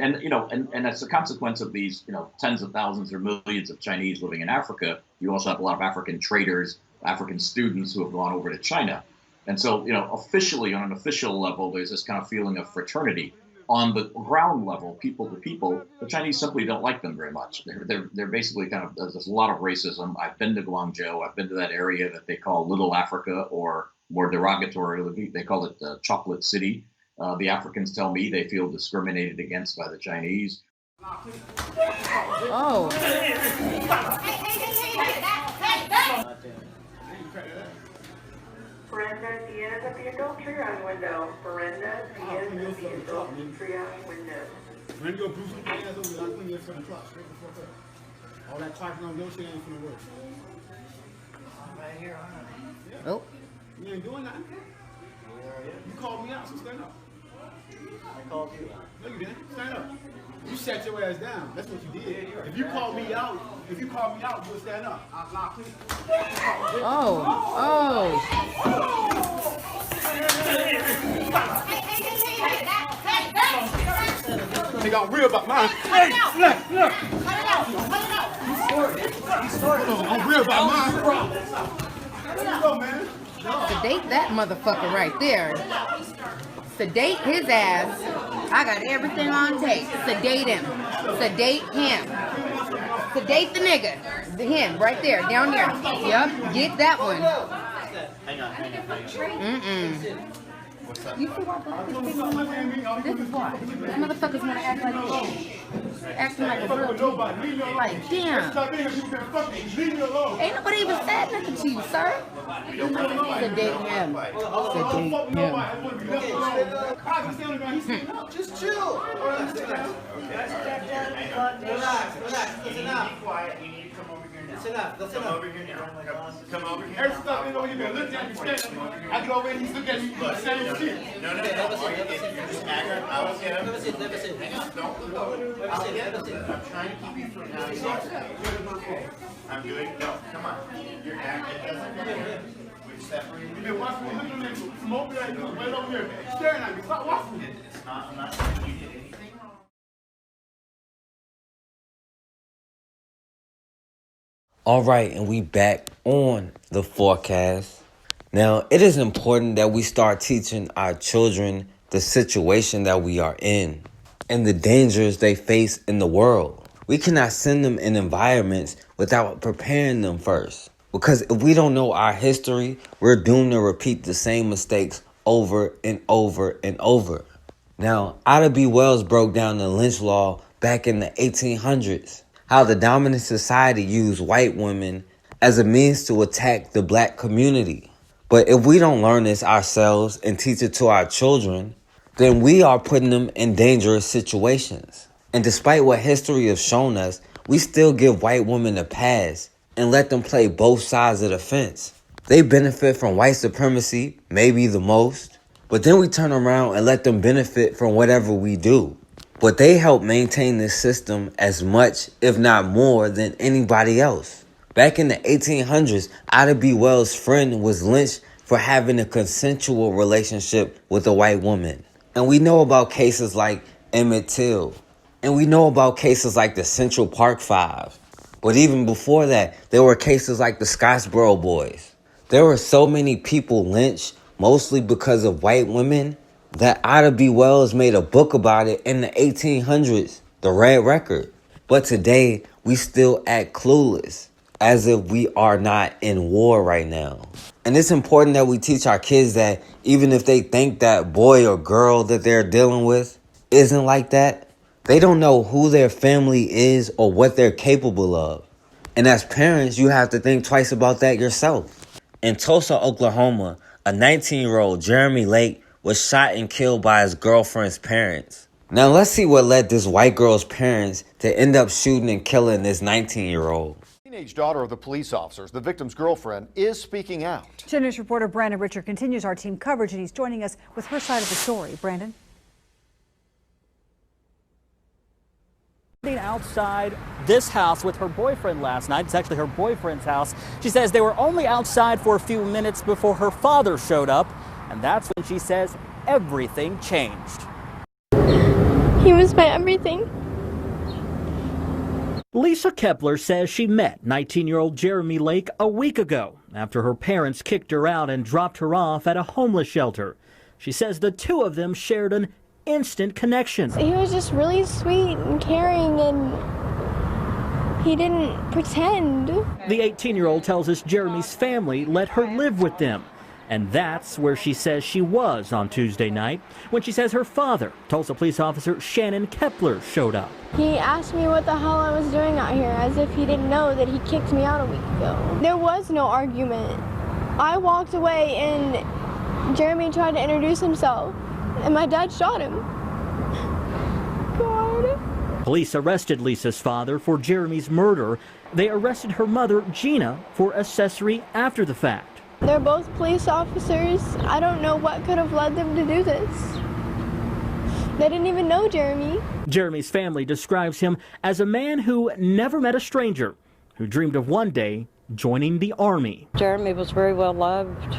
as a consequence of these, tens of thousands or millions of Chinese living in Africa, you also have a lot of African traders, African students who have gone over to China. And so, officially, on an official level, there's this kind of feeling of fraternity. On the ground level, people to people, the Chinese simply don't like them very much. They're basically there's a lot of racism. I've been to Guangzhou. I've been to that area that they call Little Africa, or more derogatorily, they call it the Chocolate City. The Africans tell me they feel discriminated against by the Chinese. Oh. Brenda Diaz at the adult triage window. Brenda Diaz at the adult triage window. When you go Bruce with the ass over, I'll clean your front clock. Straight the fuck up. All that talking on your shit ain't finna work. Right here, yeah. Oh. You ain't doing nothing. You called me out, so stand up. I called you out. No, you didn't. Stand up. You sat your ass down. That's what you did. If you called me out, you'll stand up. I'll please. Oh. Nigga, I'm real about mine. Hey, look. I'm real about mine. Where you go, man? Sedate that motherfucker right there. Sedate his ass. I got everything on tape. Sedate him. Sedate him. Sedate the nigga. Him, right there, down here. Yup, get that one. Hang on. You see what this is why. These motherfuckers want to act like acting like a real people. Like, damn. Ain't nobody even said nothing to you, sir. Sedate him. Just chill. Relax. Listen up. Be quiet. You need to come over here now. Listen up. Come over here now. Come over here. Every stop in over here, man. Look at me. I go over and he's looking at me. The same shit. No. You're just acting. I'll get him. Hang on. Don't look over. I'll get him. I'm trying to keep you from now. I'm doing. No. Come on. You're acting. We've separated. You've been watching me. Look at me. From over there. Right over here. Staring at me. Stop watching me. It's not. I'm not saying you did anything wrong. All right, and we back on the forecast. Now, it is important that we start teaching our children the situation that we are in and the dangers they face in the world. We cannot send them in environments without preparing them first. Because if we don't know our history, we're doomed to repeat the same mistakes over and over and over. Now, Ida B. Wells broke down the lynch law back in the 1800s. How the dominant society used white women as a means to attack the black community. But if we don't learn this ourselves and teach it to our children, then we are putting them in dangerous situations. And despite what history has shown us, we still give white women a pass and let them play both sides of the fence. They benefit from white supremacy, maybe the most, but then we turn around and let them benefit from whatever we do. But they help maintain this system as much, if not more, than anybody else. Back in the 1800s, Ida B. Wells' friend was lynched for having a consensual relationship with a white woman. And we know about cases like Emmett Till. And we know about cases like the Central Park Five. But even before that, there were cases like the Scottsboro Boys. There were so many people lynched, mostly because of white women, that Ida B. Wells made a book about it in the 1800s, The Red Record. But today, we still act clueless, as if we are not in war right now. And it's important that we teach our kids that even if they think that boy or girl that they're dealing with isn't like that, they don't know who their family is or what they're capable of. And as parents, you have to think twice about that yourself. In Tulsa, Oklahoma, a 19-year-old, Jeremy Lake, was shot and killed by his girlfriend's parents. Now let's see what led this white girl's parents to end up shooting and killing this 19-year-old. Teenage daughter of the police officers, the victim's girlfriend, is speaking out. 10 News reporter Brandon Richard continues our team coverage, and he's joining us with her side of the story. Brandon? Outside this house with her boyfriend last night. It's actually her boyfriend's house. She says they were only outside for a few minutes before her father showed up, and that's when she says everything changed. He was my everything. Lisa Kepler says she met 19-year-old Jeremy Lake a week ago after her parents kicked her out and dropped her off at a homeless shelter. She says the two of them shared an instant connection. He was just really sweet and caring, and he didn't pretend. The 18-year-old tells us Jeremy's family let her live with them. And that's where she says she was on Tuesday night, when she says her father, Tulsa police officer Shannon Kepler, showed up. He asked me what the hell I was doing out here, as if he didn't know that he kicked me out a week ago. There was no argument. I walked away and Jeremy tried to introduce himself, and my dad shot him. God. Police arrested Lisa's father for Jeremy's murder. They arrested her mother, Gina, for accessory after the fact. They're both police officers. I don't know what could have led them to do this. They didn't even know Jeremy. Jeremy's family describes him as a man who never met a stranger, who dreamed of one day joining the Army. Jeremy was very well loved.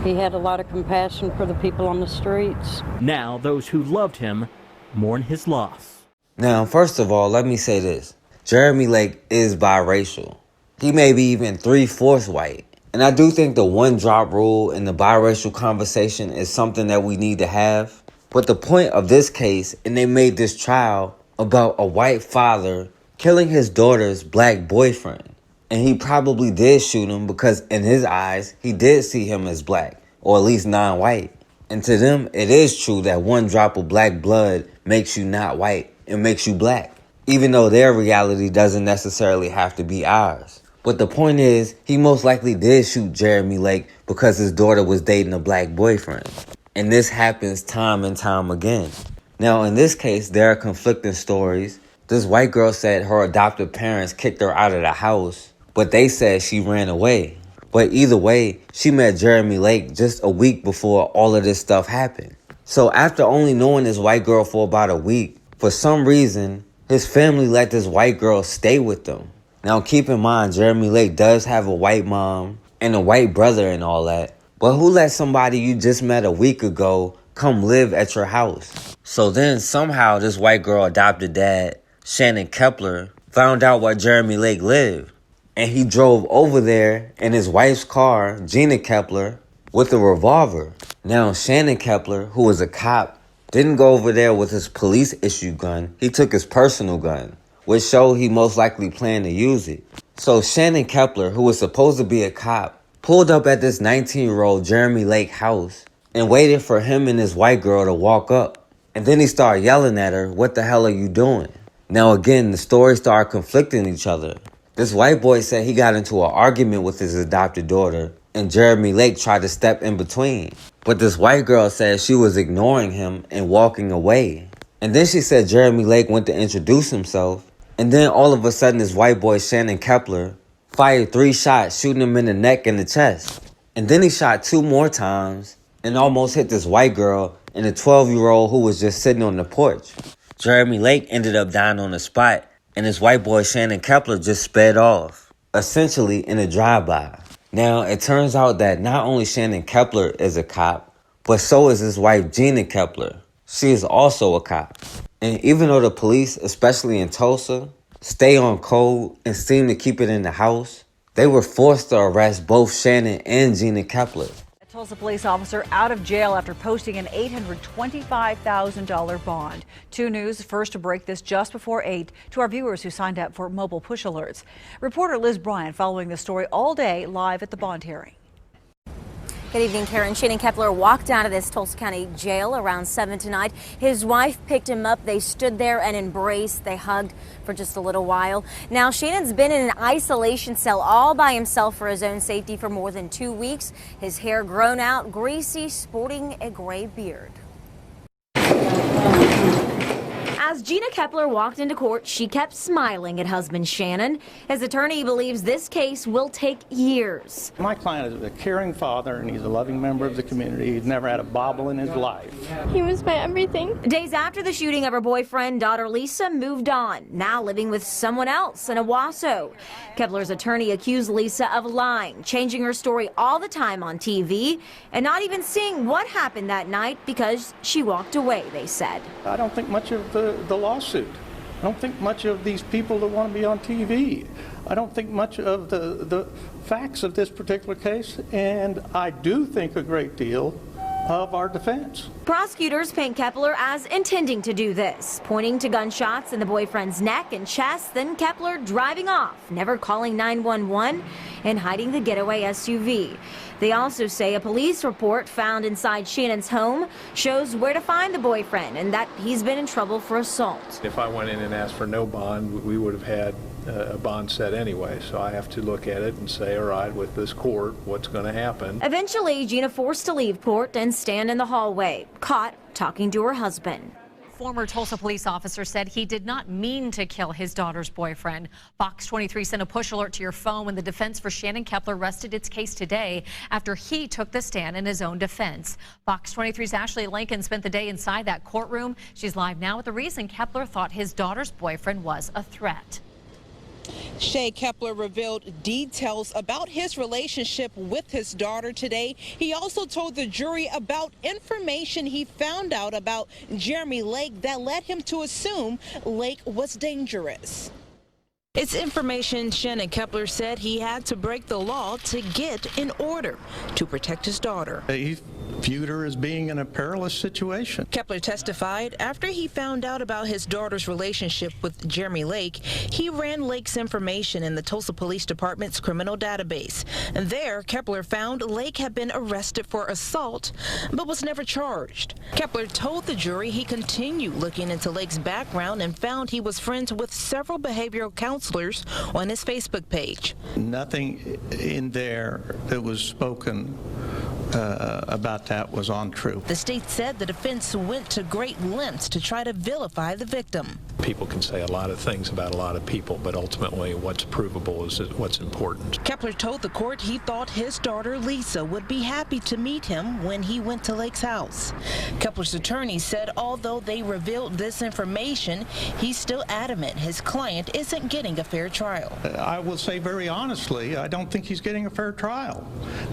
He had a lot of compassion for the people on the streets. Now those who loved him mourn his loss. Now, first of all, let me say this. Jeremy Lake is biracial. He may be even 3/4 white. And I do think the one drop rule in the biracial conversation is something that we need to have. But the point of this case, and they made this trial about a white father killing his daughter's black boyfriend. And he probably did shoot him because in his eyes, he did see him as black, or at least non-white. And to them, it is true that one drop of black blood makes you not white. It makes you black, even though their reality doesn't necessarily have to be ours. But the point is, he most likely did shoot Jeremy Lake because his daughter was dating a black boyfriend. And this happens time and time again. Now, in this case, there are conflicting stories. This white girl said her adoptive parents kicked her out of the house, but they said she ran away. But either way, she met Jeremy Lake just a week before all of this stuff happened. So after only knowing this white girl for about a week, for some reason, his family let this white girl stay with them. Now, keep in mind, Jeremy Lake does have a white mom and a white brother and all that. But who let somebody you just met a week ago come live at your house? So then somehow this white girl adopted dad, Shannon Kepler, found out where Jeremy Lake lived. And he drove over there in his wife's car, Gina Kepler, with a revolver. Now, Shannon Kepler, who was a cop, didn't go over there with his police-issued gun. He took his personal gun, which showed he most likely planned to use it. So Shannon Kepler, who was supposed to be a cop, pulled up at this 19-year-old Jeremy Lake house and waited for him and his white girl to walk up. And then he started yelling at her, "What the hell are you doing?" Now again, the stories started conflicting each other. This white boy said he got into an argument with his adopted daughter and Jeremy Lake tried to step in between. But this white girl said she was ignoring him and walking away. And then she said Jeremy Lake went to introduce himself. And then all of a sudden, this white boy, Shannon Kepler, fired 3 shots, shooting him in the neck and the chest. And then he shot 2 more times and almost hit this white girl and a 12-year-old who was just sitting on the porch. Jeremy Lake ended up dying on the spot, and his white boy Shannon Kepler just sped off, essentially in a drive-by. Now, it turns out that not only Shannon Kepler is a cop, but so is his wife Gina Kepler. She is also a cop. And even though the police, especially in Tulsa, stay on code and seem to keep it in the house, they were forced to arrest both Shannon and Gina Kepler. A Tulsa police officer out of jail after posting an $825,000 bond. 2 News first to break this just before 8 to our viewers who signed up for mobile push alerts. Reporter Liz Bryant following the story all day live at the bond hearing. Good evening, Karen. Shannon Kepler walked out of this Tulsa County jail around 7 tonight. His wife picked him up. They stood there and embraced. They hugged for just a little while. Now, Shannon's been in an isolation cell all by himself for his own safety for more than 2 weeks. His hair grown out, greasy, sporting a gray beard. As Gina Kepler walked into court, she kept smiling at husband Shannon. His attorney believes this case will take years. My client is a caring father, and he's a loving member of the community. He's never had a bobble in his life. He was my everything. Days after the shooting of her boyfriend, daughter Lisa moved on, now living with someone else in Owasso. Kepler's attorney accused Lisa of lying, changing her story all the time on TV, and not even seeing what happened that night because she walked away, they said. I don't think much of the lawsuit. I don't think much of these people that want to be on TV. I don't think much of the facts of this particular case, and I do think a great deal of our defense. Prosecutors paint Kepler as intending to do this, pointing to gunshots in the boyfriend's neck and chest, then Kepler driving off, never calling 911, and hiding the getaway SUV. They also say a police report found inside Shannon's home shows where to find the boyfriend and that he's been in trouble for assault. If I went in and asked for no bond, we would have had a bond set anyway. So I have to look at it and say, all right, with this court, what's going to happen? Eventually, Gina forced to leave court and stand in the hallway, caught talking to her husband. Former Tulsa police officer said he did not mean to kill his daughter's boyfriend. Fox 23 sent a push alert to your phone when the defense for Shannon Kepler rested its case today after he took the stand in his own defense. Fox 23's Ashley Lincoln spent the day inside that courtroom. She's live now with the reason Kepler thought his daughter's boyfriend was a threat. Shay Kepler revealed details about his relationship with his daughter today. He also told the jury about information he found out about Jeremy Lake that led him to assume Lake was dangerous. It's information Shannon Kepler said he had to break the law to get in order to protect his daughter. He viewed her as being in a perilous situation. Kepler testified after he found out about his daughter's relationship with Jeremy Lake, he ran Lake's information in the Tulsa Police Department's criminal database. And there, Kepler found Lake had been arrested for assault, but was never charged. Kepler told the jury he continued looking into Lake's background and found he was friends with several behavioral counselors on his Facebook page. Nothing in there that was spoken about that was untrue. The state said the defense went to great lengths to try to vilify the victim. People can say a lot of things about a lot of people, but ultimately what's provable is what's important. Kepler told the court he thought his daughter Lisa would be happy to meet him when he went to Lake's house. Kepler's attorney said although they revealed this information, he's still adamant his client isn't getting a fair trial. I will say very honestly, I don't think he's getting a fair trial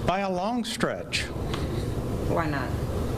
by a long stretch. Why not?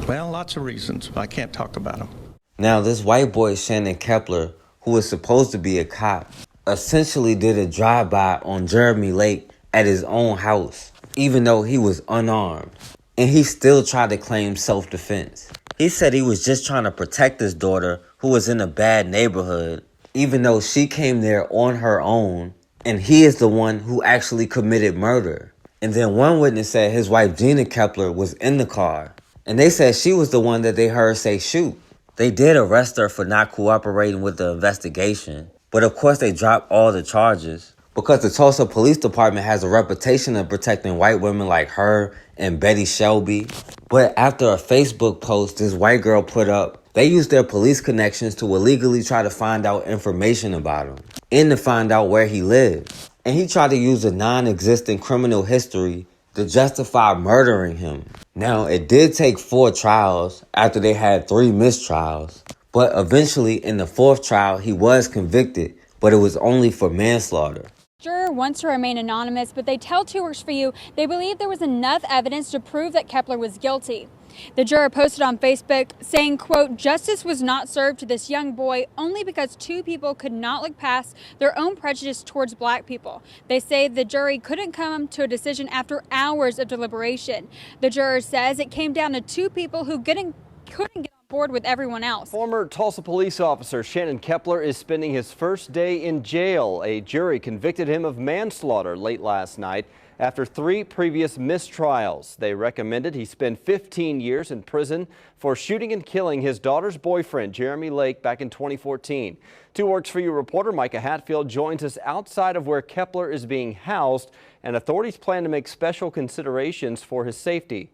Well, lots of reasons. I can't talk about them. Now, this white boy, Shannon Kepler, who was supposed to be a cop, essentially did a drive-by on Jeremy Lake at his own house, even though he was unarmed. And he still tried to claim self-defense. He said he was just trying to protect his daughter, who was in a bad neighborhood, even though she came there on her own, and he is the one who actually committed murder. And then one witness said his wife Gina Kepler was in the car, and they said she was the one that they heard say shoot. They did arrest her for not cooperating with the investigation, but of course they dropped all the charges because the Tulsa Police Department has a reputation of protecting white women like her and Betty Shelby. But after a Facebook post this white girl put up, they used their police connections to illegally try to find out information about him and to find out where he lived. And he tried to use a non-existent criminal history to justify murdering him. Now, it did take 4 trials after they had 3 mistrials, but eventually in the 4th trial, he was convicted, but it was only for manslaughter. Juror wants to remain anonymous, but they tell 2 Works For You they believe there was enough evidence to prove that Kepler was guilty. The juror posted on Facebook saying, quote, "Justice was not served to this young boy only because 2 people could not look past their own prejudice towards black people." They say the jury couldn't come to a decision after hours of deliberation. The juror says it came down to 2 people who couldn't get on board with everyone else. Former Tulsa police officer Shannon Kepler is spending his first day in jail. A jury convicted him of manslaughter late last night after 3 previous mistrials. They recommended he spend 15 years in prison for shooting and killing his daughter's boyfriend, Jeremy Lake, back in 2014. 2 Works For You reporter Micah Hatfield joins us outside of where Kepler is being housed, and authorities plan to make special considerations for his safety.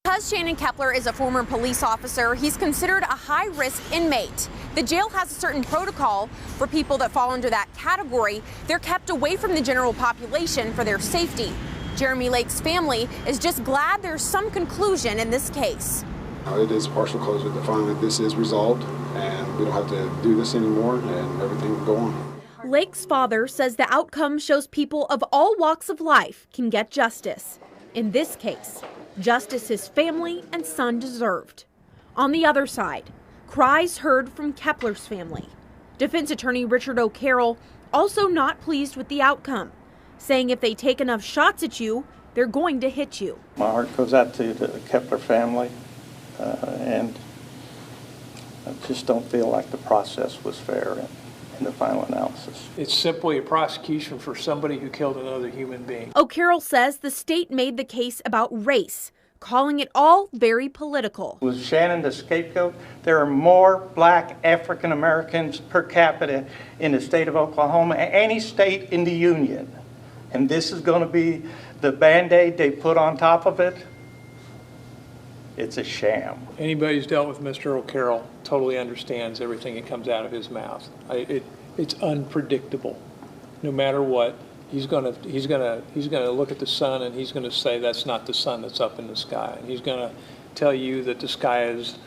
Because Shannon Kepler is a former police officer, he's considered a high-risk inmate. The jail has a certain protocol for people that fall under that category. They're kept away from the general population for their safety. Jeremy Lake's family is just glad there's some conclusion in this case. It is partial closure to find that this is resolved and we don't have to do this anymore and everything will go on. Lake's father says the outcome shows people of all walks of life can get justice. In this case, justice his family and son deserved. On the other side, cries heard from Kepler's family. Defense attorney Richard O'Carroll also not pleased with the outcome, saying if they take enough shots at you, they're going to hit you. My heart goes out to the Kepler family, and I just don't feel like the process was fair in the final analysis. It's simply a prosecution for somebody who killed another human being. O'Carroll says the state made the case about race, calling it all very political. Was Shannon the scapegoat? There are more black African Americans per capita in the state of Oklahoma, any state in the union. And this is going to be the Band-Aid they put on top of it. It's a sham. Anybody who's dealt with Mr. O'Carroll totally understands everything that comes out of his mouth. It's unpredictable. No matter what, he's gonna look at the sun and he's gonna say that's not the sun that's up in the sky, and he's gonna tell you that the sky is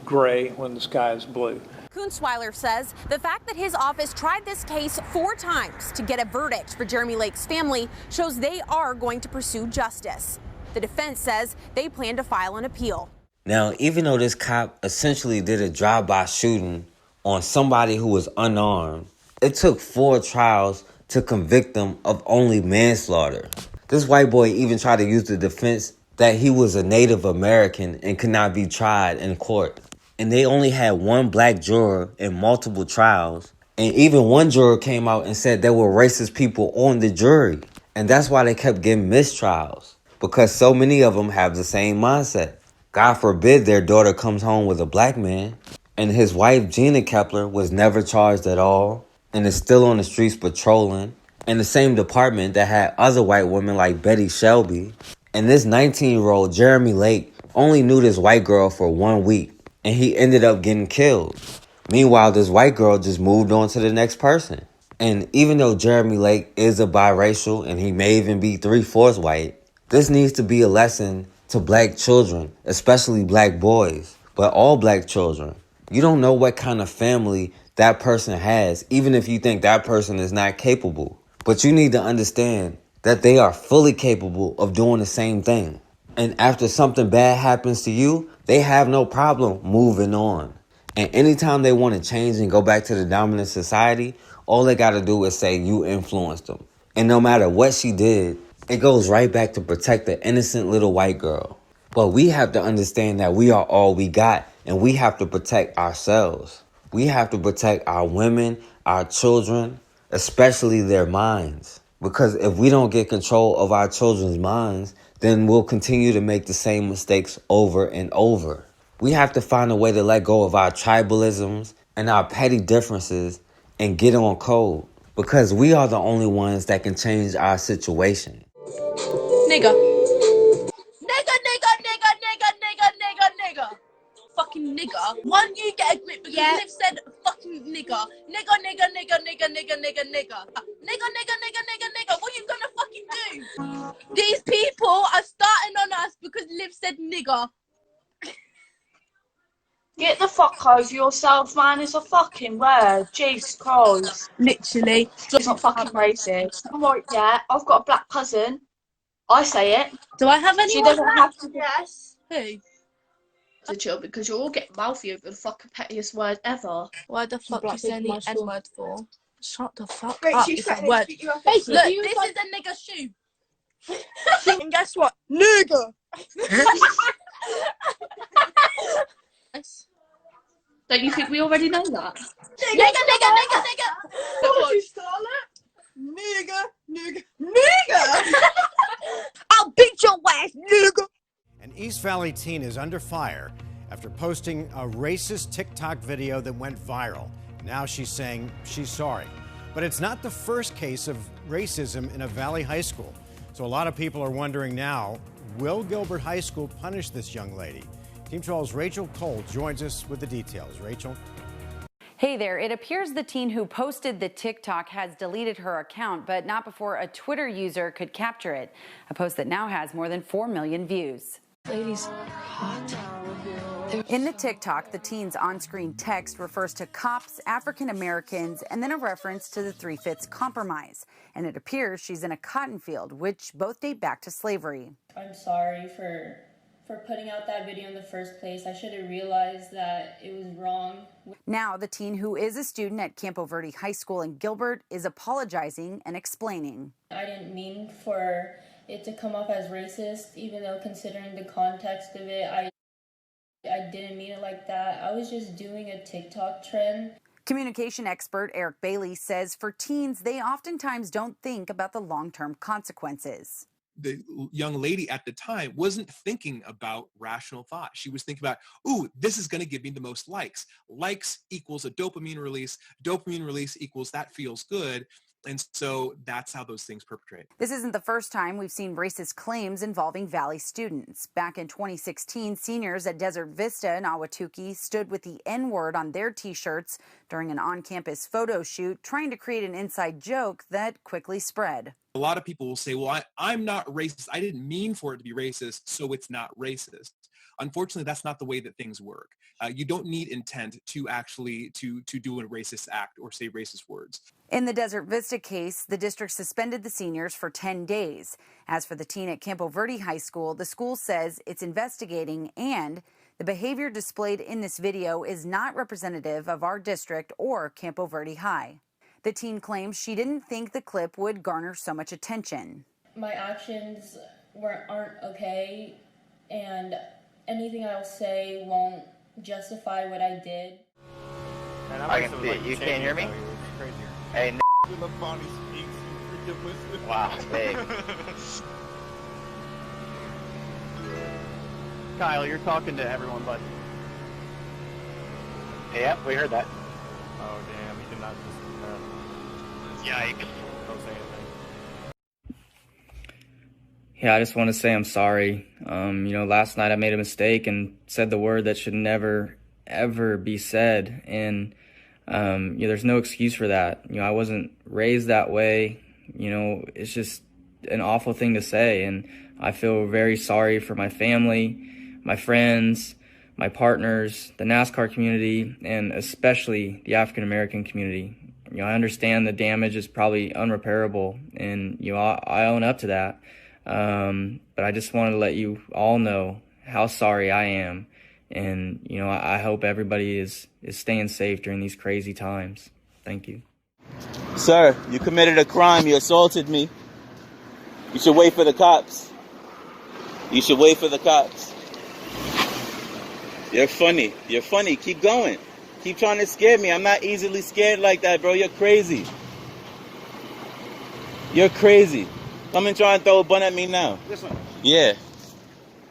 gray when the sky is blue. Kunzweiler says the fact that his office tried this case 4 times to get a verdict for Jeremy Lake's family shows they are going to pursue justice. The defense says they plan to file an appeal. Now, even though this cop essentially did a drive-by shooting on somebody who was unarmed, it took 4 trials to convict them of only manslaughter. This white boy even tried to use the defense that he was a Native American and could not be tried in court. And they only had 1 black juror in multiple trials. And even 1 juror came out and said there were racist people on the jury. And that's why they kept getting mistrials, because so many of them have the same mindset. God forbid their daughter comes home with a black man. And his wife, Gina Kepler, was never charged at all and is still on the streets patrolling in the same department that had other white women like Betty Shelby. And this 19-year-old Jeremy Lake only knew this white girl for 1 week, and he ended up getting killed. Meanwhile, this white girl just moved on to the next person. And even though Jeremy Lake is a biracial and he may even be 3/4 white, this needs to be a lesson to black children, especially black boys, but all black children. You don't know what kind of family that person has, even if you think that person is not capable. But you need to understand that they are fully capable of doing the same thing. And after something bad happens to you, they have no problem moving on. And anytime they want to change and go back to the dominant society, all they got to do is say you influenced them. And no matter what she did, it goes right back to protect the innocent little white girl. But we have to understand that we are all we got, and we have to protect ourselves. We have to protect our women, our children, especially their minds. Because if we don't get control of our children's minds, then we'll continue to make the same mistakes over and over. We have to find a way to let go of our tribalisms and our petty differences and get on code. Because we are the only ones that can change our situation. Nigga. Nigga. Fucking nigga. One, you get a grip because Liv said fucking nigga. Nigga. Nigga. What are you gonna fucking do? These people are starting on us because Liv said nigger. Get the fuck over yourself, man. It's a fucking word. Jesus Christ. Literally. It's not fucking racist. I'm right, yeah. I've got a black cousin. I say it. Do I have any? She doesn't have to. Yes. Who? To chill because you're all getting mouthy over the fucking pettiest word ever. Why the fuck you saying the N word for? Shut the fuck Great, up. she's It's a threatening word. to beat you up. Look, Look, this is a nigger shoe. And guess what? Nigger. Don't you think we already know that? Nigger. What, you Nigger. I'll beat your ass, nigger. An East Valley teen is under fire after posting a racist TikTok video that went viral. Now she's saying she's sorry. But it's not the first case of racism in a Valley high school. So a lot of people are wondering now, will Gilbert High School punish this young lady? Team 12's Rachel Cole joins us with the details. Rachel? Hey there, it appears the teen who posted the TikTok has deleted her account, but not before a Twitter user could capture it. A post that now has more than 4 million views. Ladies, hot. In the TikTok, the teen's on-screen text refers to cops, African Americans, and then a reference to the 3/5 compromise. And it appears she's in a cotton field, which both date back to slavery. I'm sorry for putting out that video in the first place. I should have realized that it was wrong. Now, the teen who is a student at Campo Verde High School in Gilbert is apologizing and explaining. I didn't mean for it to come off as racist, even though considering the context of it, I didn't mean it like that. I was just doing a TikTok trend. Communication expert Eric Bailey says for teens, they oftentimes don't think about the long-term consequences. The young lady at the time wasn't thinking about rational thought. She was thinking about, ooh, this is going to give me the most likes. Likes equals a dopamine release. Dopamine release equals that feels good. And so that's how those things perpetrate. This isn't the first time we've seen racist claims involving Valley students. Back in 2016, seniors at Desert Vista in Ahwatukee stood with the N-word on their T-shirts during an on-campus photo shoot, trying to create an inside joke that quickly spread. A lot of people will say, well, I'm not racist. I didn't mean for it to be racist, so it's not racist. Unfortunately, that's not the way that things work. You don't need intent to actually to do a racist act or say racist words. In the Desert Vista case, the district suspended the seniors for 10 days. As for the teen at Campo Verde High School, the school says it's investigating, and the behavior displayed in this video is not representative of our district or Campo Verde High. The teen claims she didn't think the clip would garner so much attention. My actions aren't okay, and anything I'll say won't justify what I did. I can see it. You can't hear me? Hey, wow, big. Kyle, you're talking to everyone, but... Yeah, we heard that. Oh, damn, you did not just... Yikes. Don't say anything. Yeah, I just want to say I'm sorry. Last night I made a mistake and said the word that should never, ever be said. And, there's no excuse for that. I wasn't raised that way. It's just an awful thing to say. And I feel very sorry for my family, my friends, my partners, the NASCAR community, and especially the African American community. I understand the damage is probably unrepairable, and I own up to that. But I just wanted to let you all know how sorry I am, and I hope everybody is staying safe during these crazy times. Thank you. Sir, you committed a crime. You assaulted me. You should wait for the cops. You should wait for the cops. You're funny. You're funny. Keep going. Keep trying to scare me. I'm not easily scared like that, bro. You're crazy. You're crazy. Come and try and throw a bun at me now. This one. Yeah.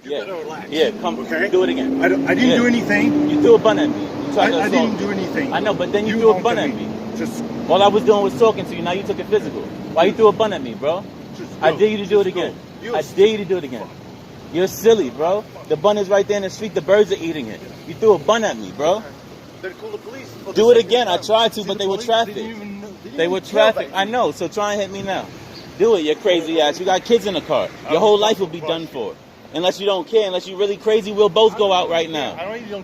You better relax. Yeah, come. Okay. Do it again. I didn't do anything. You threw a bun at me. I didn't do anything. I know, but then you threw a bun at me. All I was doing was talking to you. Now you took it physical. Why you threw a bun at me, bro? I dare you to do it again. I dare you to do it again. You're silly, bro. The bun is right there in the street. The birds are eating it. You threw a bun at me, bro. Then call the police. Do it again. I tried to, but they were traffic. They were traffic. I know. So try and hit me now. Do it, you crazy ass. You got kids in the car. Your whole life will be done for. Unless you don't care, unless you're really crazy, we'll both go out right now.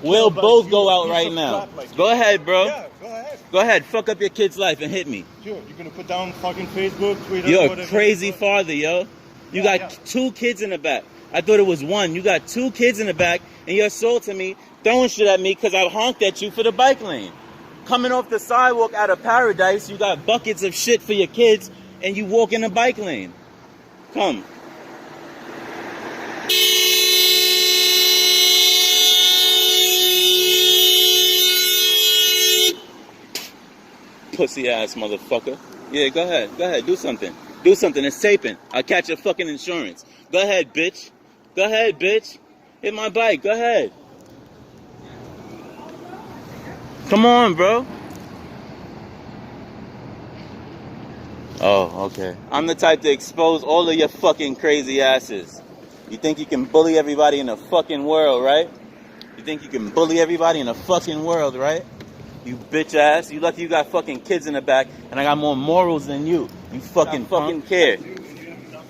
We'll both go out right now. Go ahead, bro. Yeah, go ahead. Go ahead, fuck up your kid's life and hit me. Sure, you're gonna put down fucking Facebook, Twitter, You're whatever. a crazy father, yo. You got 2 kids in the back. I thought it was 1. You got 2 kids in the back, and you're assaulting me, throwing shit at me because I honked at you for the bike lane. Coming off the sidewalk out of Paradise, you got buckets of shit for your kids, and you walk in the bike lane. Come. Pussy ass motherfucker. Yeah, go ahead, do something. Do something, it's taping. I'll catch your fucking insurance. Go ahead, bitch. Go ahead, bitch. Hit my bike, go ahead. Come on, bro. Oh, okay. I'm the type to expose all of your fucking crazy asses. You think you can bully everybody in the fucking world, right? You think you can bully everybody in the fucking world, right? You bitch ass. You lucky you got fucking kids in the back, and I got more morals than you. You fucking care.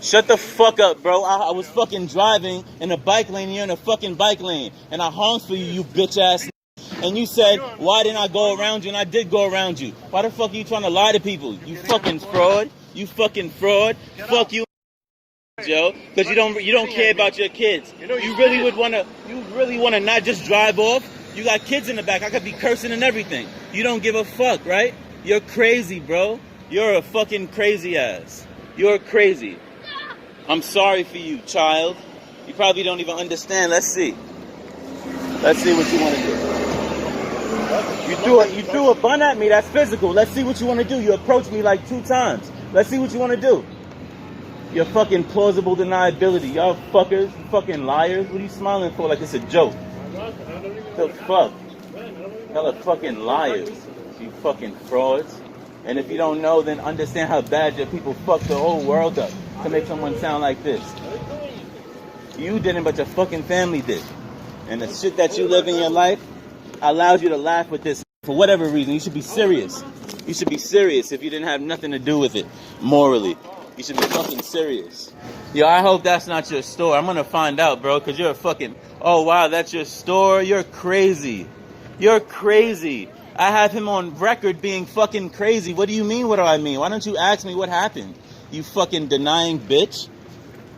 Shut the fuck up, bro. I was fucking driving in a bike lane, and you're in a fucking bike lane, and I honked for you, you bitch ass. And you said, why didn't I go around you? And I did go around you. Why the fuck are you trying to lie to people? You fucking fraud. You fucking fraud. Fuck you, Joe. Because you don't care about your kids. You really wanna not just drive off. You got kids in the back. I could be cursing and everything. You don't give a fuck, right? You're crazy, bro. You're a fucking crazy ass. You're crazy. I'm sorry for you, child. You probably don't even understand. Let's see. Let's see what you want to do. You threw a bun at me. That's physical. Let's see what you want to do. You approached me like 2 times. Let's see what you want to do. Your fucking plausible deniability. Y'all fuckers, you fucking liars. What are you smiling for like it's a joke? The fuck? Y'all are fucking liars. You fucking frauds. And if you don't know, then understand how bad your people fucked the whole world up to make someone sound like this. You didn't, but your fucking family did. And the shit that you live in your life allows you to laugh with this for whatever reason. You should be serious. You should be serious if you didn't have nothing to do with it morally. You should be fucking serious. Yo, I hope that's not your store. I'm gonna find out, bro, because you're a fucking... Oh, wow, that's your store? You're crazy. You're crazy. I have him on record being fucking crazy. What do you mean, what do I mean? Why don't you ask me what happened? You fucking denying bitch.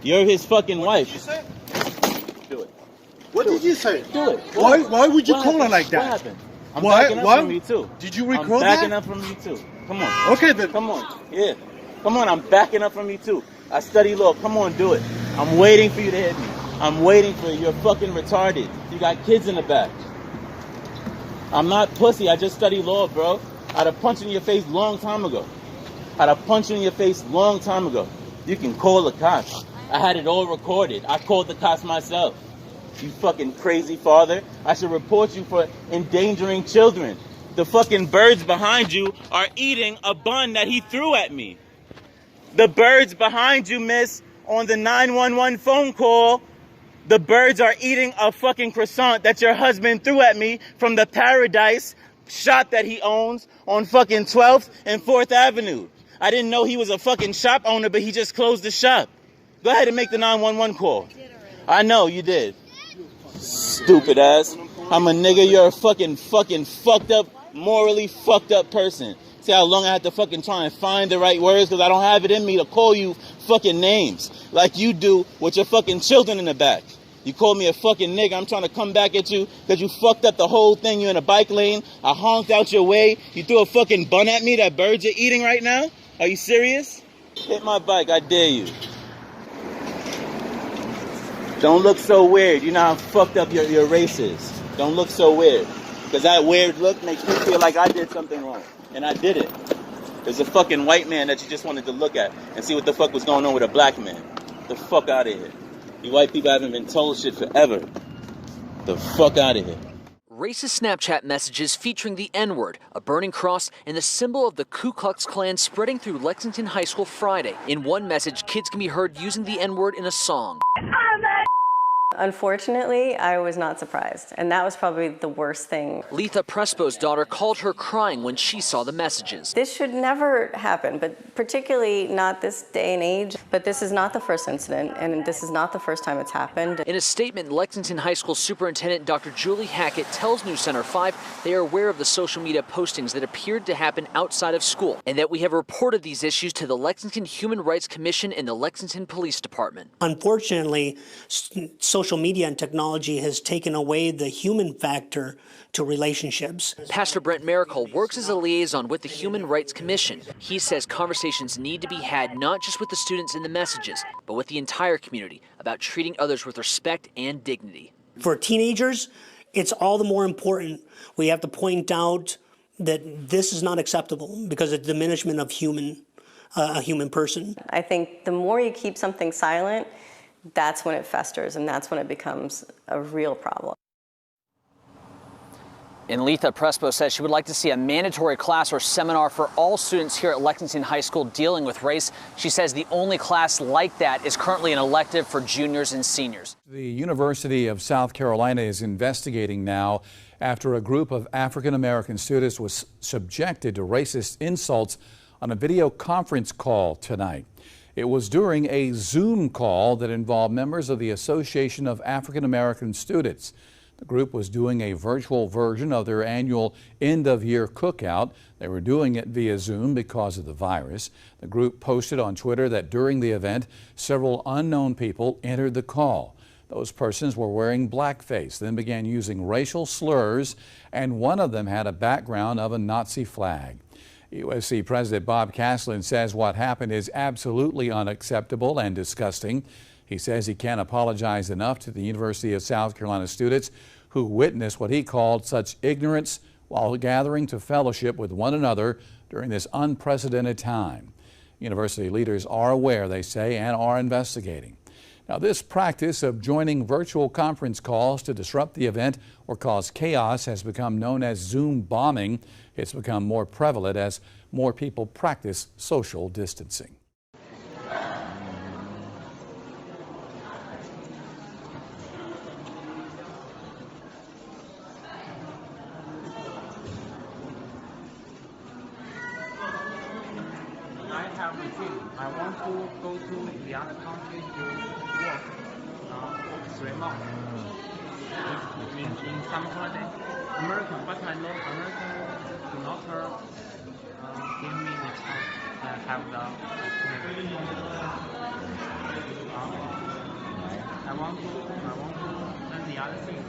You're his fucking wife. Do it. What did you say? Do it. Why would you call her like that? What happened? I'm backing up from you too. Did you record I'm backing that? up from you too. Come on. Okay then. Come on. Yeah. Come on, I'm backing up from you too. I study law. Come on, do it. I'm waiting for you to hit me. I'm waiting for you. You're fucking retarded. You got kids in the back. I'm not pussy. I just study law, bro. I'd have punched you in your face long time ago. I'd have punched you in your face long time ago. You can call the cops. I had it all recorded. I called the cops myself. You fucking crazy father. I should report you for endangering children. The fucking birds behind you are eating a bun that he threw at me. The birds behind you, miss, on the 911 phone call, the birds are eating a fucking croissant that your husband threw at me from the Paradise shop that he owns on fucking 12th and 4th Avenue. I didn't know he was a fucking shop owner, but he just closed the shop. Go ahead and make the 911 call. I know you did. Stupid ass. I'm a nigga. You're a fucking fucked up, morally fucked up person. See how long I had to fucking try and find the right words because I don't have it in me to call you fucking names like you do with your fucking children in the back. You called me a fucking nigga. I'm trying to come back at you because you fucked up the whole thing. You're in a bike lane. I honked out your way. You threw a fucking bun at me that bird you're eating right now. Are you serious? Hit my bike. I dare you. Don't look so weird. You know how fucked up your race is. Don't look so weird. Because that weird look makes me feel like I did something wrong. And I did it. There's a fucking white man that you just wanted to look at and see what the fuck was going on with a black man. The fuck out of here. You white people haven't been told shit forever. The fuck out of here. Racist Snapchat messages featuring the N-word, a burning cross, and the symbol of the Ku Klux Klan spreading through Lexington High School Friday. In one message, kids can be heard using the N-word in a song. Unfortunately, I was not surprised, and that was probably the worst thing. Letha Prespo's daughter called her crying when she saw the messages. This should never happen, but particularly not this day and age. But this is not the first incident, and this is not the first time it's happened. In a statement, Lexington High School Superintendent Dr. Julie Hackett tells News Center 5 they are aware of the social media postings that appeared to happen outside of school, and that we have reported these issues to the Lexington Human Rights Commission and the Lexington Police Department. Unfortunately, social media and technology has taken away the human factor to relationships. Pastor Brent Miracle works as a liaison with the Human Rights Commission. He says conversations need to be had not just with the students in the messages, but with the entire community about treating others with respect and dignity. For teenagers, it's all the more important. We have to point out that this is not acceptable because of the diminishment of a human person. I think the more you keep something silent, that's when it festers, and that's when it becomes a real problem. And Letha Prespo says she would like to see a mandatory class or seminar for all students here at Lexington High School dealing with race. She says the only class like that is currently an elective for juniors and seniors. The University of South Carolina is investigating now after a group of African-American students was subjected to racist insults on a video conference call tonight. It was during a Zoom call that involved members of the Association of African-American Students. The group was doing a virtual version of their annual end-of-year cookout. They were doing it via Zoom because of the virus. The group posted on Twitter that during the event, several unknown people entered the call. Those persons were wearing blackface, then began using racial slurs, and one of them had a background of a Nazi flag. USC President Bob Caslen says what happened is absolutely unacceptable and disgusting. He says he can't apologize enough to the University of South Carolina students who witnessed what he called such ignorance while gathering to fellowship with one another during this unprecedented time. University leaders are aware, they say, and are investigating. Now, this practice of joining virtual conference calls to disrupt the event or cause chaos has become known as Zoom bombing. It's become more prevalent as more people practice social distancing. I want to go to the other country to work 3 months. In summer holiday, American, but I know American do not give me the chance to have the opportunity. I want to learn the other things,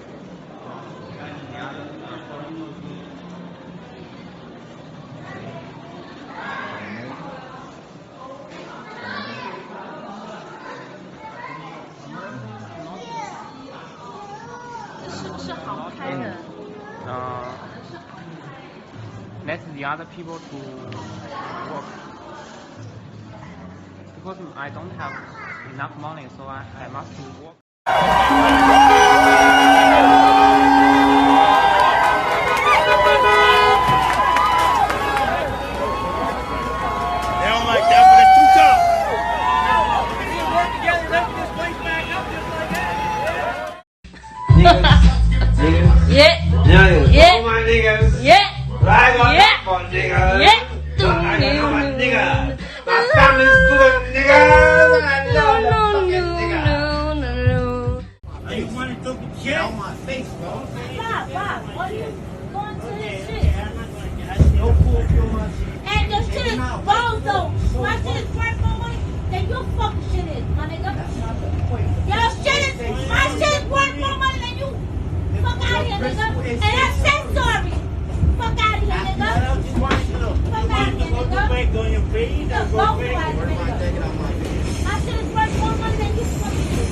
the other let the other people to work because I don't have enough money, so I must work. They don't like that, but it's too tough. We need to work together, lift this place back up just like that. Niggas. Yeah. All my niggas. Yeah. Ride on that for niggas. Yeah. I'm a nigga. My family's good niggas. I love the fucking nigga. You want to throw the shit on my face, bro? Bob, what are you going to this shit? And the shit is bold though. My shit is worth more money than your fucking shit is, my nigga. My shit is worth more money than you. Fuck out of here, nigga. And I said sorry. Fuck out of here, nigga. Fuck out of here, nigga. My shit is worth more money than you fucking shit.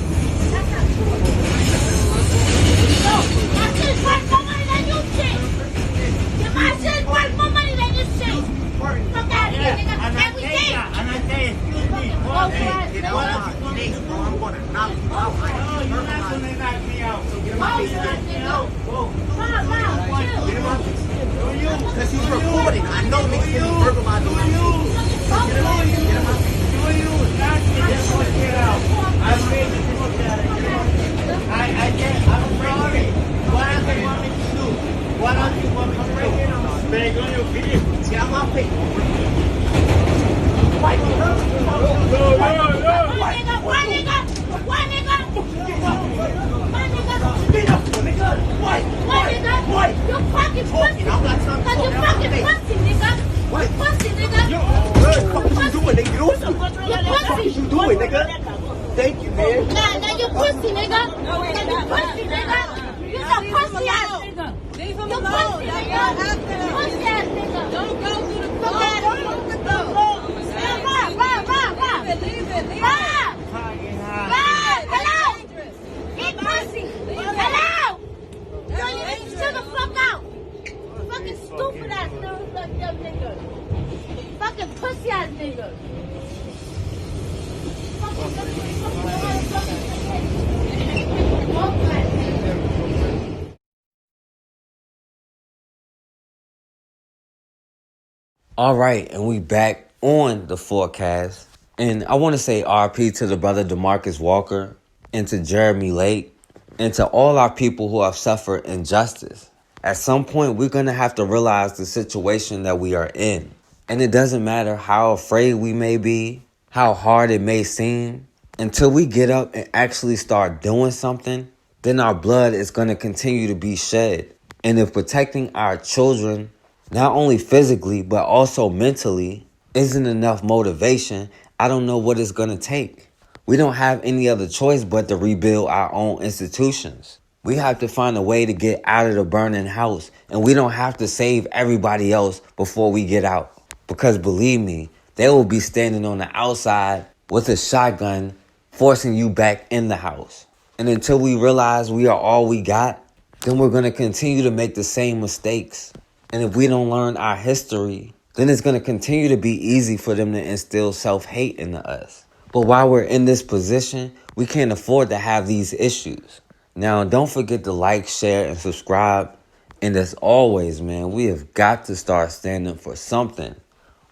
That's not true. No, my shit is worth more money than you shit. My shit is worth more money than you shit. Fuck out of here, nigga. And we did. And I say, excuse me, I'm going to knock you out. No, you're not going to knock me out. So get him out. Because he's recording. I know niggas can verbalize on my face. Get him out. Thank you, man. Now you pussy, nigga. No, you pussy, nigga. You a pussy ass nigga. Leave him alone. You pussy ass nigga. Don't go through the door. Don't the door. Leave it. Hello. Eat pussy. Hello. Yo, you need to chill the fuck out. Fucking stupid ass nigga. Fucking pussy ass nigga. All right, and we back on the forecast. And I want to say RP to the brother Demarcus Walker and to Jeremy Lake and to all our people who have suffered injustice. At some point, we're going to have to realize the situation that we are in. And it doesn't matter how afraid we may be, how hard it may seem. Until we get up and actually start doing something, then our blood is going to continue to be shed. And if protecting our children, not only physically, but also mentally, isn't enough motivation, I don't know what it's going to take. We don't have any other choice but to rebuild our own institutions. We have to find a way to get out of the burning house, and we don't have to save everybody else before we get out. Because believe me, they will be standing on the outside with a shotgun, forcing you back in the house. And until we realize we are all we got, then we're going to continue to make the same mistakes. And if we don't learn our history, then it's going to continue to be easy for them to instill self-hate into us. But while we're in this position, we can't afford to have these issues. Now, don't forget to like, share, and subscribe. And as always, man, we have got to start standing for something,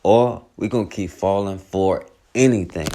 or we're going to keep falling for anything.